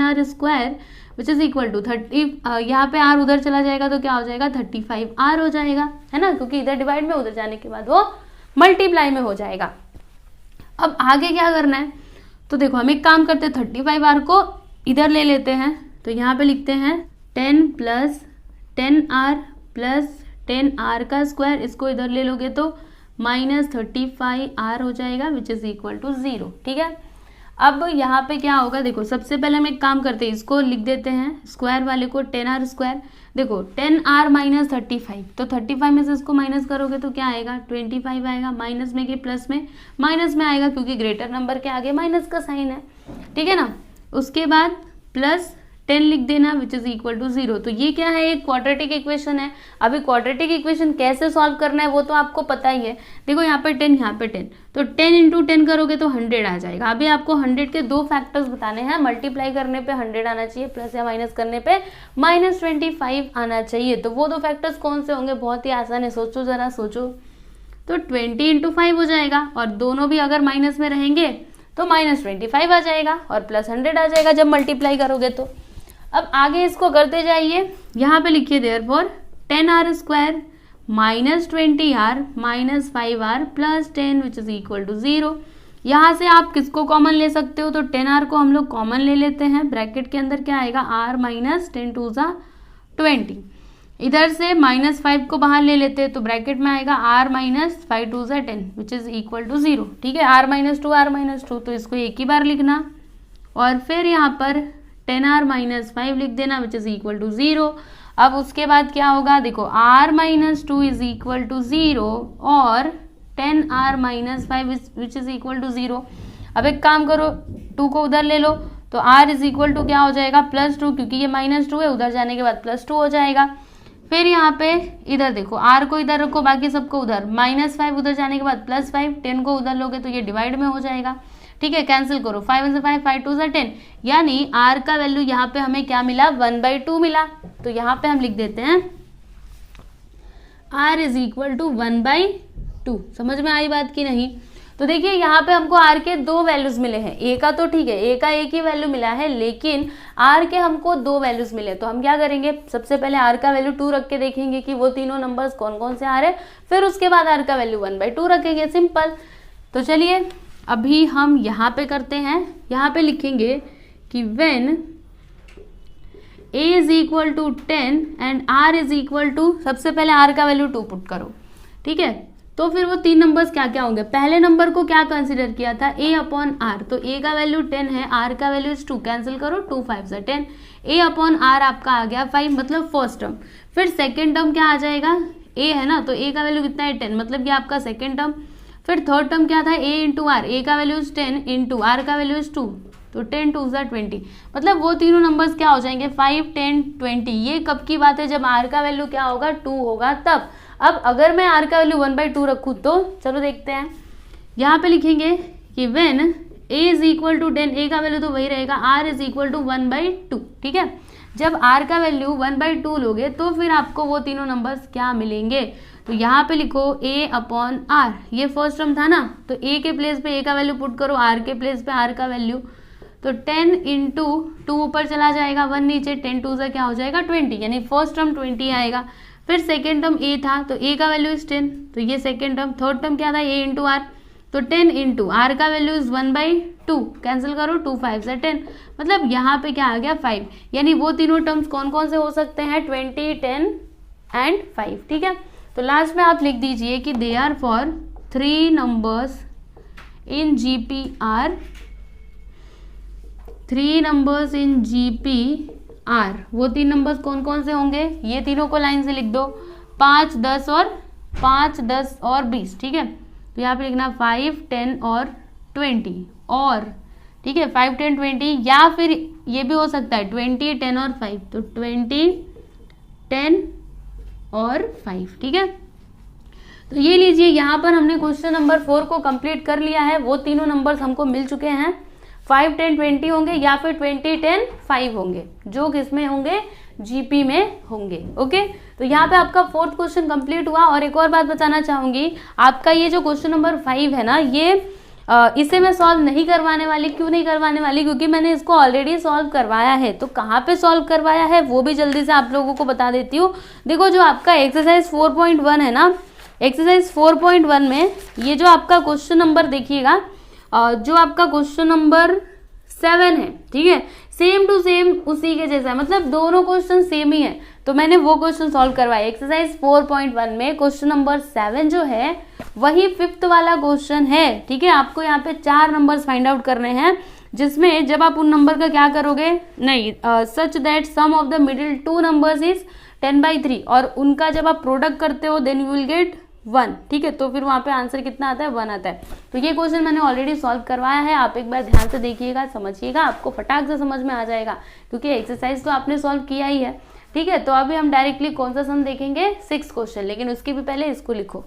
r square, which is equal to 30। यहाँ पे आर उधर चला जाएगा तो क्या हो जाएगा, 35 आर हो जाएगा, है ना, क्योंकि इधर डिवाइड में, उधर जाने के बाद वो मल्टीप्लाई में हो जाएगा। अब आगे क्या करना है, तो देखो हम एक काम करते हैं, 35 आर को इधर ले लेते हैं, तो यहाँ पे लिखते हैं 10 प्लस 10 आर प्लस 10 आर का स्क्वायर, इसको इधर ले लोगे तो माइनस 35 आर हो जाएगा, विच इज इक्वल टू 0, ठीक है। अब यहाँ पे क्या होगा, देखो सबसे पहले हम एक काम करते हैं, इसको लिख देते हैं स्क्वायर वाले को 10 आर स्क्वायर। देखो 10 आर माइनस 35, तो 35 में से इसको माइनस करोगे तो क्या आएगा, 25 आएगा, माइनस में कि प्लस में, माइनस में आएगा, क्योंकि ग्रेटर नंबर के आगे माइनस का साइन है, ठीक है ना। उसके बाद प्लस 10 लिख देना, विच इज इक्वल टू 0। तो ये क्या है, एक क्वाड्रेटिक इक्वेशन है। अभी क्वाड्रेटिक इक्वेशन कैसे सॉल्व करना है वो तो आपको पता ही है। देखो यहाँ पे 10, यहाँ पे 10, तो 10 इंटू 10 करोगे तो 100 आ जाएगा। अभी आपको 100 के दो फैक्टर्स बताने हैं, मल्टीप्लाई करने पे 100 आना चाहिए, प्लस या माइनस करने पे माइनस 25 आना चाहिए। तो वो दो फैक्टर्स कौन से होंगे, बहुत ही आसान है, सोचो जरा सोचो। तो 20 इंटू 5 हो जाएगा, और दोनों भी अगर माइनस में रहेंगे तो माइनस 25 आ जाएगा, और प्लस 100 आ जाएगा जब मल्टीप्लाई करोगे तो। अब आगे इसको करते जाइए, यहाँ पे लिखिए therefore 10 r square -20r -5r plus 10 which is equal to 0। यहाँ से आप किसको कॉमन ले सकते हो, तो 10r को हम लोग कॉमन ले लेते हैं, ब्रैकेट के अंदर क्या आएगा r माइनस 10 टू ज़ा 20। इधर से -5 को बाहर ले लेते हैं तो ब्रैकेट में आएगा r माइनस 5 टू ज़ा 10 विच इज इक्वल टू 0। ठीक है, r-2 तो इसको एक ही बार लिखना और फिर यहाँ पर 10r माइनस 5 लिख देना विच इज इक्वल टू 0। अब उसके बाद क्या होगा, देखो r-2 इज इक्वल टू 0 और 10r minus 5 which is equal to 0। अब एक काम करो, 2 को उधर ले लो तो r इज इक्वल टू क्या हो जाएगा, +2, क्योंकि ये -2 है, उधर जाने के बाद +2 हो जाएगा। फिर यहाँ पे इधर देखो, r को इधर रखो, बाकी सबको उधर, -5 उधर जाने के बाद +5, 10 को उधर लोगे तो ये डिवाइड में हो जाएगा। ठीक है, कैंसिल करो, 5 से 5, 5 2 10, यानी r का वैल्यू यहाँ पे हमें क्या मिला, 1/2 मिला। तो यहाँ पे हम लिख देते हैं r इज इक्वल टू 1/2। समझ में आई बात की नहीं? तो देखिए यहाँ पे हमको r के 2 वैल्यूज मिले हैं, a का तो ठीक है, a का एक ही वैल्यू मिला है, लेकिन r के हमको 2 वैल्यूज मिले। तो हम क्या करेंगे, सबसे पहले r का वैल्यू 2 रख के देखेंगे कि वो तीनों नंबर्स कौन कौन से आ रहे, फिर उसके बाद r का वैल्यू 1/2 रखेंगे, सिंपल। तो चलिए अभी हम यहाँ पे करते हैं, यहाँ पे लिखेंगे कि when a is equal to 10 and r is equal to, सबसे पहले r का वैल्यू 2 पुट करो। ठीक है, तो फिर वो 3 नंबर्स क्या क्या होंगे, पहले नंबर को क्या कंसिडर किया था, a/r, तो a का वैल्यू 10 है, r का वैल्यू 2, कैंसिल करो, 2 5 10, a/r आपका आ गया 5, मतलब फर्स्ट टर्म। फिर सेकेंड टर्म क्या आ जाएगा, a है ना, तो a का वैल्यू कितना है, 10, मतलब ये आपका सेकेंड टर्म। फिर थर्ड टर्म क्या था, a इंटू आर, a का वैल्यू 10 इंटू r का वैल्यू 2, तो 10 2 20, मतलब वो तीनों नंबर्स क्या हो जाएंगे, 5 10 20। ये कब की बात है, जब r का वैल्यू क्या होगा, 2 होगा तब। अब अगर मैं r का वैल्यू 1/2 रखूँ तो चलो देखते हैं, यहाँ पे लिखेंगे कि when a is equal to 10, a का वैल्यू तो वही रहेगा, r इज इक्वल टू 1/2। ठीक है, जब r का वैल्यू 1/2 लोगे तो फिर आपको वो तीनों नंबर्स क्या मिलेंगे, तो यहाँ पे लिखो a/r, ये फर्स्ट टर्म था ना, तो a के प्लेस पे a का वैल्यू पुट करो, r के प्लेस पे r का वैल्यू, तो 10 इंटू 2 ऊपर चला जाएगा, 1 नीचे, 10 2 से क्या हो जाएगा 20, यानी फर्स्ट टर्म 20 आएगा। फिर सेकेंड टर्म a था, तो a का वैल्यू इज 10, तो ये सेकेंड टर्म। थर्ड टर्म क्या था, a इंटू आर, तो 10 इंटू r का वैल्यू इज 1/2, कैंसिल करो, 2 5 से 10, मतलब यहाँ पे क्या आ गया 5, यानी वो तीनों टर्म्स कौन कौन से हो सकते हैं, 20 10 एंड 5। ठीक है, तो लास्ट में आप लिख दीजिए कि therefore 3 numbers in GP are, 3 numbers in GP are, वो 3 नंबर्स कौन कौन से होंगे, ये तीनों को लाइन से लिख दो, 5 10 और 20। ठीक है, तो यहाँ पे लिखना 5 10 और 20, और ठीक है 5 10 20, या फिर ये भी हो सकता है 20 10 और 5, तो 20 10 और 5। ठीक है, तो ये लीजिए, यहाँ पर हमने क्वेश्चन नंबर 4 को कंप्लीट कर लिया है। वो तीनों नंबर्स हमको मिल चुके हैं, 5 10 20 होंगे या फिर 20 10 5 होंगे, जो किसमें होंगे, जीपी में होंगे। ओके, तो यहाँ पे आपका 4th क्वेश्चन कंप्लीट हुआ। और एक और बात बताना चाहूंगी, आपका ये जो क्वेश्चन नंबर 5 है ना, ये इसे मैं सॉल्व नहीं करवाने वाली। क्यों नहीं करवाने वाली, क्योंकि मैंने इसको ऑलरेडी सॉल्व करवाया है। तो कहाँ पे सॉल्व करवाया है वो भी जल्दी से आप लोगों को बता देती हूँ। देखो, जो आपका एक्सरसाइज 4.1 है ना, एक्सरसाइज 4.1 में ये जो आपका क्वेश्चन नंबर देखिएगा, जो आपका क्वेश्चन नंबर 7 है, ठीक है, सेम टू सेम उसी के जैसा है, मतलब दोनों क्वेश्चन सेम ही है। तो मैंने वो क्वेश्चन सॉल्व करवाया। एक्सरसाइज 4.1 में क्वेश्चन नंबर 7 जो है वही 5th वाला क्वेश्चन है। ठीक है, आपको यहाँ पे 4 नंबर्स फाइंड आउट करने हैं, जिसमें जब आप उन नंबर का क्या करोगे, नहीं, such that sum of the middle 2 numbers is 10/3, और उनका जब आप प्रोडक्ट करते हो देन यू विल गेट 1। ठीक है, तो फिर वहाँ पे आंसर कितना आता है, 1 आता है। तो ये क्वेश्चन मैंने ऑलरेडी सॉल्व करवाया है, आप एक बार ध्यान से देखिएगा, समझिएगा, आपको फटाक से समझ में आ जाएगा, क्योंकि एक्सरसाइज तो आपने सॉल्व किया ही है। ठीक है, तो अभी हम डायरेक्टली कौन सा सम देखेंगे, 6th क्वेश्चन, लेकिन उसके भी पहले इसको लिखो।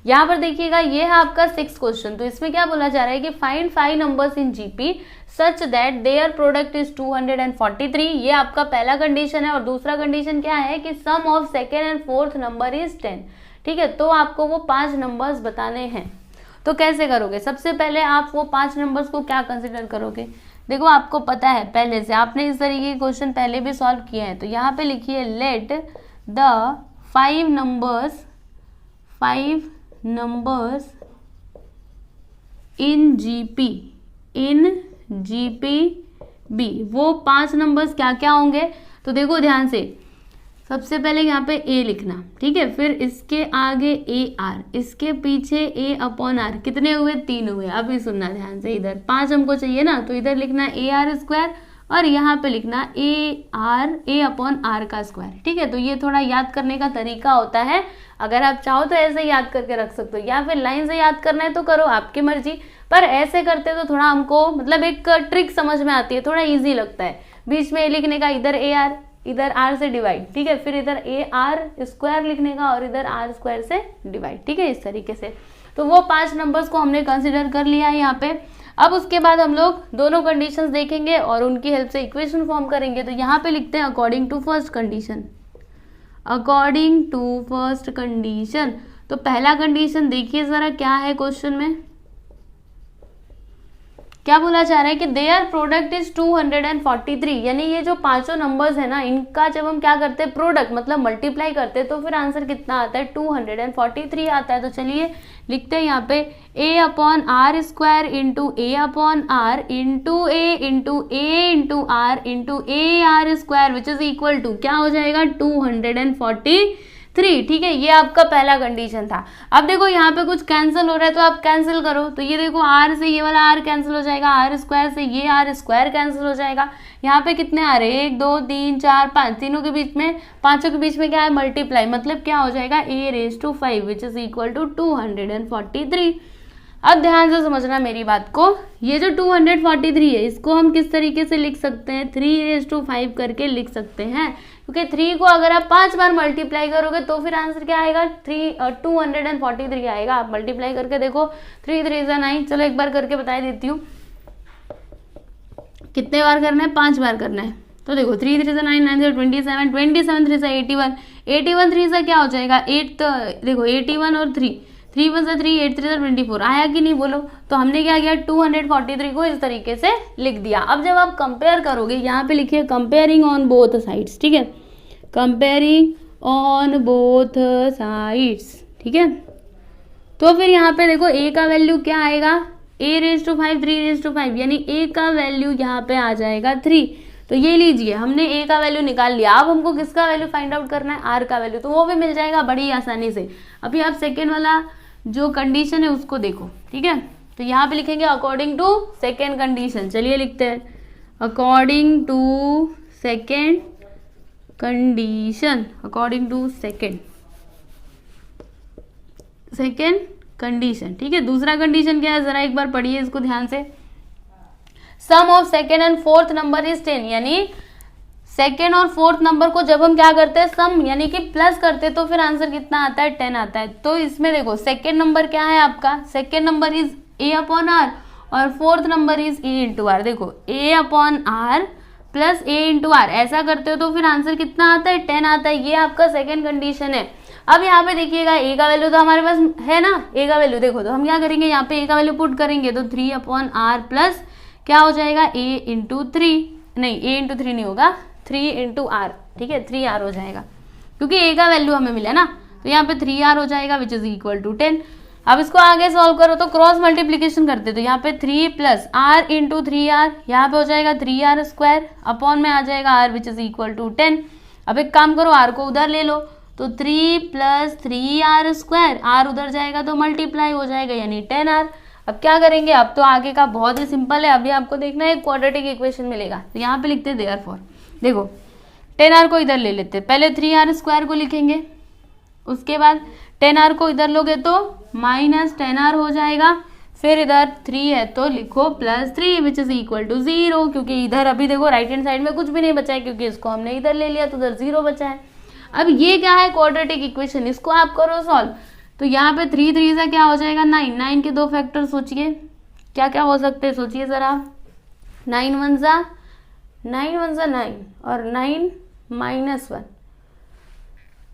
यहाँ पर देखिएगा, ये है आपका 6th क्वेश्चन। तो इसमें क्या बोला जा रहा है कि find 5 numbers in GP such that there product is 243। ये आपका पहला कंडीशन है। और दूसरा कंडीशन क्या है कि sum of second and fourth number is 10। ठीक है, तो आपको वो 5 नंबर्स बताने हैं। तो कैसे करोगे, सबसे पहले आप वो 5 नंबर्स को क्या कंसिडर करोगे। देखो, आपको पता है पहले से, आपने इस तरीके के क्वेश्चन पहले भी सॉल्व किए हैं। तो यहाँ पे लिखिए let the 5 numbers in GPB, वो 5 नंबर्स क्या क्या होंगे? तो देखो ध्यान से, सबसे पहले यहाँ पे A लिखना, ठीक है, फिर इसके आगे AR, इसके पीछे A/R, कितने हुए? 3 हुए। अभी सुनना ध्यान से, इधर 5 हमको चाहिए ना, तो इधर लिखना AR² और यहाँ पे लिखना A/R का स्क्वायर, ठीक है। तो ये थोड़ा याद करने का तरीका होता है, अगर आप चाहो तो ऐसे याद करके रख सकते हो, या फिर लाइन से याद करना है तो करो, आपकी मर्जी, पर ऐसे करते तो थोड़ा हमको मतलब एक ट्रिक समझ में आती है, थोड़ा इजी लगता है। बीच में लिखने का, इधर AR, इधर R से डिवाइड, ठीक है, फिर इधर AR² लिखने का और इधर R² से डिवाइड, ठीक है, इस तरीके से। तो वो 5 नंबर्स को हमने कंसिडर कर लिया है यहाँ पे। अब उसके बाद हम लोग दोनों कंडीशंस देखेंगे और उनकी हेल्प से इक्वेशन फॉर्म करेंगे। तो यहाँ पे लिखते हैं according to first condition, according to first condition. तो पहला कंडीशन देखिए जरा क्या है क्वेश्चन में, क्या बोला जा रहा है कि देयर प्रोडक्ट इज 243, यानी ये जो पांचों नंबर्स है ना, इनका जब हम क्या करते हैं, प्रोडक्ट मतलब मल्टीप्लाई करते हैं, तो फिर आंसर कितना आता है? 243 आता है। तो चलिए लिखते हैं यहाँ पे A/R² into A/R into A into A into R into AR² which is equal to क्या हो जाएगा? 243, ठीक है। ये आपका पहला कंडीशन था। अब देखो यहाँ पे कुछ कैंसिल हो रहा है तो आप कैंसिल करो, तो ये देखो R से ये वाला R कैंसिल हो जाएगा, R² से ये R² कैंसिल हो जाएगा। यहाँ पे कितने आ रहे हैं? 1 2 3 4 5, तीनों के बीच में, पांचों के बीच में क्या है? मल्टीप्लाई, मतलब क्या हो जाएगा? A⁵ which is equal to 243। अब ध्यान से समझना मेरी बात को, ये जो 243 है इसको हम किस तरीके से लिख सकते हैं? 3⁵ करके लिख सकते हैं, क्योंकि 3 को अगर आप 5 बार मल्टीप्लाई करोगे तो फिर आंसर क्या आएगा? 243 आएगा। आप मल्टीप्लाई करके देखो, 3 3 9। चलो एक बार करके बता देती हूँ, कितने बार करना है? 5 बार करना है। तो देखो 3 3 9 9 27, 27 3 81, 81 3 से क्या हो जाएगा? 8, देखो 81 और 3 1 से 3, 8 3 से 24, आया कि नहीं बोलो? तो हमने क्या किया? 243 को इस तरीके से लिख दिया। अब जब आप कंपेयर करोगे, यहाँ पे लिखिए कंपेयरिंग ऑन बोथ साइड्स, ठीक है, कंपेयरिंग ऑन बोथ साइड्स, ठीक है। तो फिर यहाँ पे देखो A का वैल्यू क्या आएगा? A⁵ 3⁵, यानी A का वैल्यू यहाँ पे आ जाएगा 3। तो ये लीजिए, हमने A का वैल्यू निकाल लिया। अब हमको किसका वैल्यू फाइंड आउट करना है? R का वैल्यू, तो वो भी मिल जाएगा बड़ी आसानी से। अभी आप सेकेंड वाला जो कंडीशन है उसको देखो, ठीक है। तो यहाँ पे लिखेंगे अकॉर्डिंग टू सेकेंड कंडीशन। चलिए लिखते हैं according to second condition, according to second condition, ठीक है। दूसरा कंडीशन क्या है? जरा एक बार पढ़िए इसको ध्यान से। Sum of second and fourth number is 10, यानी सेकेंड और फोर्थ नंबर को जब हम क्या करते हैं? सम यानी कि प्लस करते हैं, तो फिर आंसर कितना आता है? 10 आता है। तो इसमें देखो सेकेंड नंबर क्या है आपका? सेकेंड नंबर इज A/R और फोर्थ नंबर इज A/R। देखो A/R प्लस A/R, ऐसा करते हो तो फिर आंसर कितना आता है? 10 आता है। ये आपका सेकेंड कंडीशन है। अब यहाँ पे देखिएगा A का वैल्यू तो हमारे पास है ना, A का वैल्यू देखो, तो हम क्या करेंगे? यहाँ पे A का वैल्यू पुट करेंगे, तो 3/R प्लस क्या हो जाएगा? A/3, नहीं A/3 नहीं होगा, 3/R, ठीक है, 3R हो जाएगा, क्योंकि A का वैल्यू हमें मिला ना। तो यहाँ पे 3R हो जाएगा विच इज इक्वल टू 10। अब इसको आगे सॉल्व करो तो क्रॉस मल्टीप्लीकेशन करते, तो यहाँ पे 3 प्लस R इंटू 3R, यहाँ पे हो जाएगा 3R² अपॉन में आ जाएगा R which is equal to 10। अब एक काम करो, R को उधर ले लो, तो 3 प्लस 3R², R उधर जाएगा तो मल्टीप्लाई हो जाएगा, यानी 10R। अब क्या करेंगे? अब तो आगे का बहुत ही सिंपल है, अभी आपको देखना है क्वाड्रेटिक इक्वेशन मिलेगा। तो यहाँ पे लिखते हैं देयरफॉर, देखो 10R को इधर ले लेते, पहले 3R² को लिखेंगे, उसके बाद 10R को इधर लोगे तो माइनस 10R हो जाएगा, फिर इधर 3 है तो लिखो +3 विच इज इक्वल टू 0, क्योंकि इधर अभी देखो राइट हैंड साइड में कुछ भी नहीं बचा है, क्योंकि इसको हमने इधर ले लिया तो उधर 0 बचा है। अब ये क्या है? क्वाड्रेटिक इक्वेशन, इसको आप करो सॉल्व। तो यहाँ पे 3 3 से क्या हो जाएगा? 9, 9 के 2 फैक्टर सोचिए क्या क्या हो सकते हैं, सोचिए जरा। 9 1 जा 9 और 9 -1,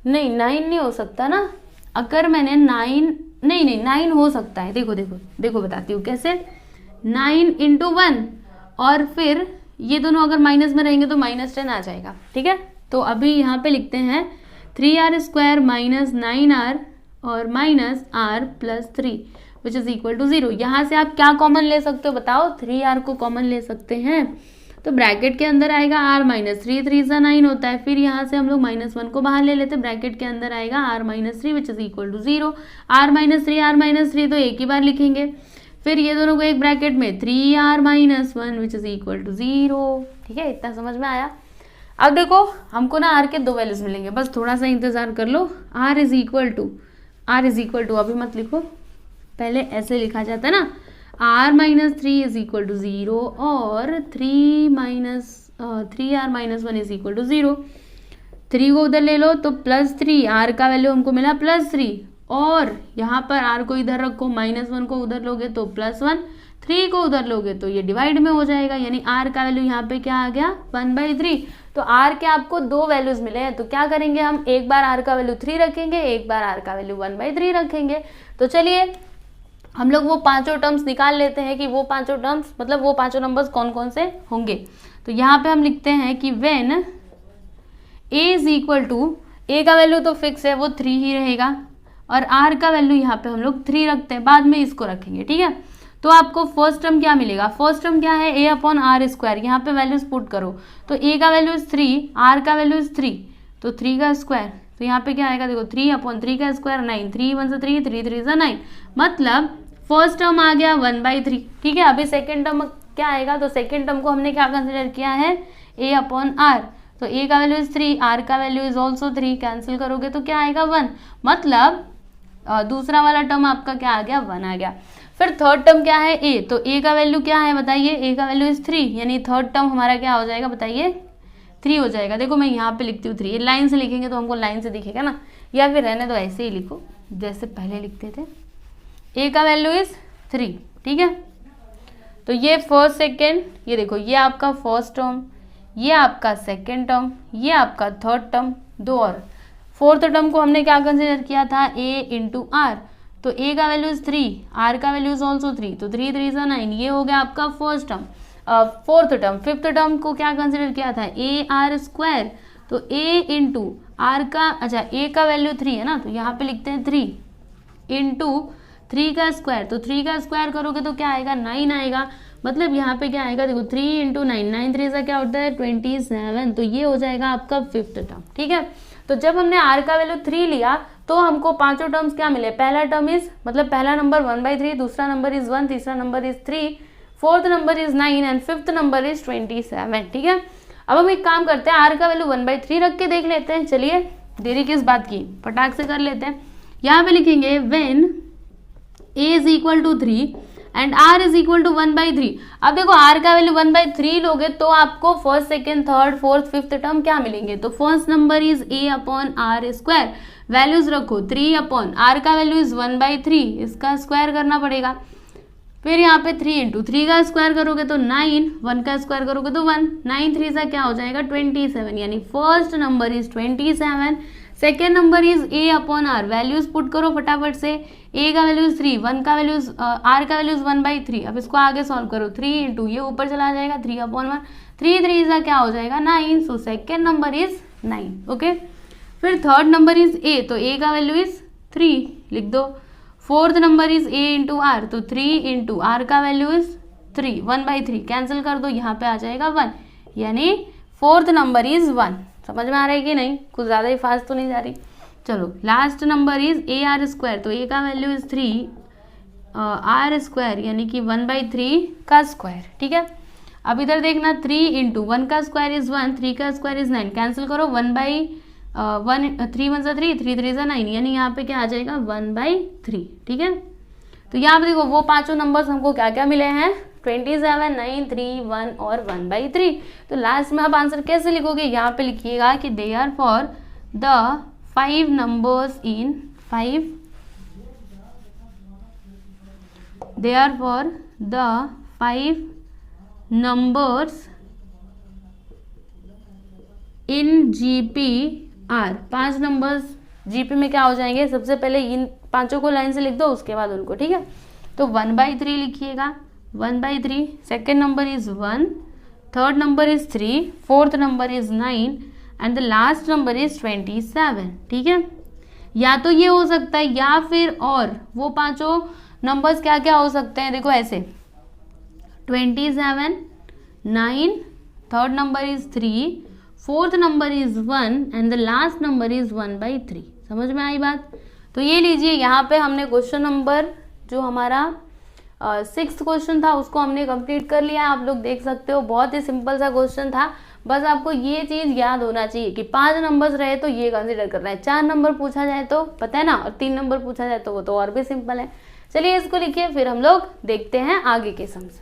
नहीं 9 नहीं हो सकता ना। अगर मैंने 9 नहीं 9 हो सकता है, देखो देखो देखो बताती हूँ कैसे। 9 × 1 और फिर ये दोनों अगर माइनस में रहेंगे तो -10 आ जाएगा, ठीक है। तो अभी यहाँ पे लिखते हैं 3r² माइनस 9r और minus r plus 3 which is equal to 0। यहाँ से आप क्या कॉमन ले सकते हो बताओ, 3r को कॉमन ले सकते हैं, तो ब्रैकेट के अंदर आएगा r माइनस 3, 3 सा 9 होता है, फिर यहाँ से हम लोग -1 को बाहर ले लेते, ब्रैकेट के अंदर आएगा r minus 3 which is equal to 0। r minus 3 तो एक ही बार लिखेंगे, फिर ये दोनों को एक ब्रैकेट में 3r minus 1 which is equal to 0। ठीक है, इतना समझ में आया। अब देखो हमको ना r के दो वैल्यूज मिलेंगे, बस थोड़ा सा इंतजार कर लो। r इज इक्वल टू अभी मत लिखो, पहले ऐसे लिखा जाता है ना, r minus 3 is equal to 0 और 3r minus 1 is equal to 0। 3 को उधर ले लो तो प्लस 3, r का वैल्यू हमको मिला प्लस 3, और यहाँ पर r को इधर रखो, -1 को उधर लोगे तो +1, 3 को उधर लोगे तो ये डिवाइड में हो जाएगा, यानी r का वैल्यू यहाँ पे क्या आ गया 1/3। तो r के आपको दो वैल्यूज मिले हैं, तो क्या करेंगे हम, एक बार r का वैल्यू 3 रखेंगे, एक बार r का वैल्यू 1/3 रखेंगे। तो चलिए हम लोग वो पांचों टर्म्स निकाल लेते हैं कि वो पांचों टर्म्स मतलब वो पांचों नंबर्स कौन कौन से होंगे। तो यहाँ पे हम लिखते हैं कि when a is equal to, a का वैल्यू तो फिक्स है वो 3 ही रहेगा, और r का वैल्यू यहाँ पे हम लोग 3 रखते हैं, बाद में इसको रखेंगे। ठीक है, तो आपको फर्स्ट टर्म क्या मिलेगा, फर्स्ट टर्म क्या है a/r², यहाँ पे वैल्यूज पुट करो, तो a का वैल्यू इज 3, r का वैल्यू इज 3, तो 3 का स्क्वायर, तो यहाँ पे क्या आएगा देखो 3/3 का स्क्वायर 9, 3 1 से 3, 3 3 से 9, मतलब फर्स्ट टर्म आ गया 1/3। ठीक है, अभी सेकेंड टर्म क्या आएगा, तो सेकेंड टर्म को हमने क्या कंसिडर किया है a/r, तो a का वैल्यू इज 3, r का वैल्यू इज ऑल्सो 3, कैंसिल करोगे तो क्या आएगा 1, मतलब दूसरा वाला टर्म आपका क्या आ गया 1 आ गया। फिर थर्ड टर्म क्या है a, तो a का वैल्यू क्या है बताइए, a का वैल्यू इज 3, यानी थर्ड टर्म हमारा क्या हो जाएगा बताइए 3 हो जाएगा। देखो मैं यहाँ पे लिखती हूँ 3, ये लाइन से लिखेंगे तो हमको लाइन से दिखेगा ना, या फिर रहने दो ऐसे ही लिखो जैसे पहले लिखते थे, a का वैल्यू इज 3। ठीक है, तो ये फर्स्ट सेकेंड, ये देखो ये आपका फर्स्ट टर्म, ये आपका सेकेंड टर्म, ये आपका थर्ड टर्म, दो और फोर्थ टर्म को हमने क्या कंसिडर किया था a/r, तो a का वैल्यू इज 3, r का वैल्यू इज ऑल्सो 3, तो 3 3 से 9, ये हो गया आपका first term. Fourth term, fifth term को क्या कंसिडर किया था a/r², तो a/r का, अच्छा a का वैल्यू 3 है ना, तो यहाँ पे लिखते हैं 3 इंटू 3 का स्क्वायर, तो 3 का स्क्वायर करोगे तो क्या आएगा 9 आएगा, मतलब यहाँ पे क्या आएगा देखो 3 इंटू 9, 9 3 से क्या होता है 27, तो ये हो जाएगा आपका फिफ्थ टर्म। ठीक है, तो जब हमने r का वैल्यू 3 लिया तो हमको पांचों टर्म्स क्या मिले, पहला टर्म इज मतलब पहला नंबर 1/3, दूसरा नंबर इज 1, तीसरा number is 3, fourth number is 9 and fifth number is 27। ठीक है, अब हम एक काम करते हैं, r का वैल्यू 1/3 रख के देख लेते हैं। चलिए देरी किस बात की, फटाक से कर लेते हैं। यहाँ पे लिखेंगे when a is equal to 3 and r is equal to 1/3। अब देखो r का वैल्यू 1/3 लोगे तो आपको first second third fourth fifth term क्या मिलेंगे, तो first number is a/r², values रखो 3/r का वैल्यू इज 1/3, इसका स्क्वायर करना पड़ेगा, फिर यहाँ पे 3 इंटू 3 का स्क्वायर करोगे तो 9, 1 का स्क्वायर करोगे तो 1, 9 3 से क्या हो जाएगा 27, यानी first number is 27, second number is a/r, values put करो फटाफट से, a का वैल्यू 3, 1 का वैल्यू r का वैल्यू 1/3, अब इसको आगे सॉल्व करो, 3 इंटू ये ऊपर चला जाएगा 3/1, 3 3 से क्या हो जाएगा 9, so second number is 9। Okay, फिर थर्ड नंबर इज a, तो a का वैल्यू इज 3 लिख दो, fourth number is a into r, तो 3 इंटू r का वैल्यू इज 3, 1/3 कैंसिल कर दो, यहाँ पे आ जाएगा 1, यानी फोर्थ नंबर इज 1। समझ में आ रहा है कि नहीं, कुछ ज़्यादा ही फास्ट तो नहीं जा रही। चलो लास्ट नंबर इज a/r², तो a का वैल्यू इज 3, r² यानी कि 1/3 का स्क्वायर। ठीक है, अब इधर देखना 3 इंटू 1 का स्क्वायर इज 1, 3 का स्क्वायर इज 9, कैंसिल करो 1/1, 3 1 से 3, 3 3 से 9, यानी यहाँ पे क्या आ जाएगा 1/3। ठीक है, तो यहाँ पे देखो वो पांचों नंबर्स हमको क्या क्या मिले हैं, 27, 9, 3, 1 और 1/3। तो लास्ट में आप आंसर कैसे लिखोगे, यहाँ पे लिखिएगा कि therefore the 5 numbers in 5, therefore the 5 numbers in GPR। 5 नंबर्स GP में क्या हो जाएंगे, सबसे पहले इन पांचों को लाइन से लिख दो, उसके बाद उनको। ठीक है, तो 1/3 लिखिएगा, 1/3, second number is 1, third number is 3, fourth number is 9 and the last number is 27, ठीक है। या तो ये हो सकता है या फिर और वो पांचों नंबर्स क्या क्या हो सकते हैं, देखो ऐसे 27, 9, third number is 3, fourth number is 1 and the last number is 1/3। समझ में आई बात? तो ये लीजिए, यहाँ पे हमने क्वेश्चन नंबर जो हमारा 6th क्वेश्चन था उसको हमने कंप्लीट कर लिया है। आप लोग देख सकते हो, बहुत ही सिंपल सा क्वेश्चन था। बस आपको ये चीज याद होना चाहिए कि 5 नंबर्स रहे तो ये कंसीडर करना है, 4 नंबर पूछा जाए तो पता है ना, और 3 नंबर पूछा जाए तो वो तो और भी सिंपल है। चलिए इसको लिखिए, फिर हम लोग देखते हैं आगे के सम्स।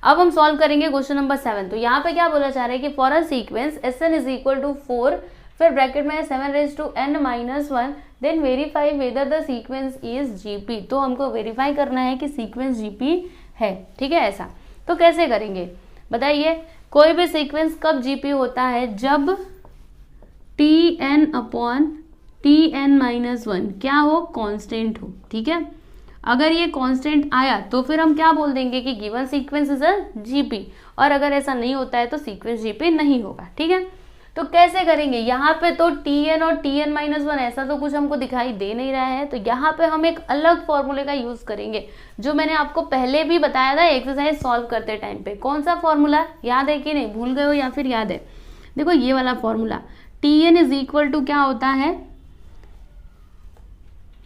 अब हम सॉल्व करेंगे क्वेश्चन नंबर 7। तो यहाँ पे क्या बोला जा रहा है कि for a sequence Sn is equal to 4, फिर ब्रैकेट में 7n-1, then verify whether the sequence is GP। तो हमको वेरीफाई करना है कि सीक्वेंस GP है, ठीक है। ऐसा तो कैसे करेंगे बताइए? कोई भी सीक्वेंस कब GP होता है? जब Tn/Tn-1 क्या हो? कांस्टेंट हो, ठीक है। अगर ये कांस्टेंट आया तो फिर हम क्या बोल देंगे कि given sequence is a GP, और अगर ऐसा नहीं होता है तो सीक्वेंस GP नहीं होगा, ठीक है। तो कैसे करेंगे? यहाँ पे तो Tn और Tn-1 ऐसा तो कुछ हमको दिखाई दे नहीं रहा है, तो यहाँ पे हम एक अलग फॉर्मूले का यूज करेंगे जो मैंने आपको पहले भी बताया था एक्सरसाइज सॉल्व करते टाइम पे। कौन सा फॉर्मूला याद है कि नहीं? भूल गए हो या फिर याद है? देखो ये वाला formula, Tn is equal to क्या होता है?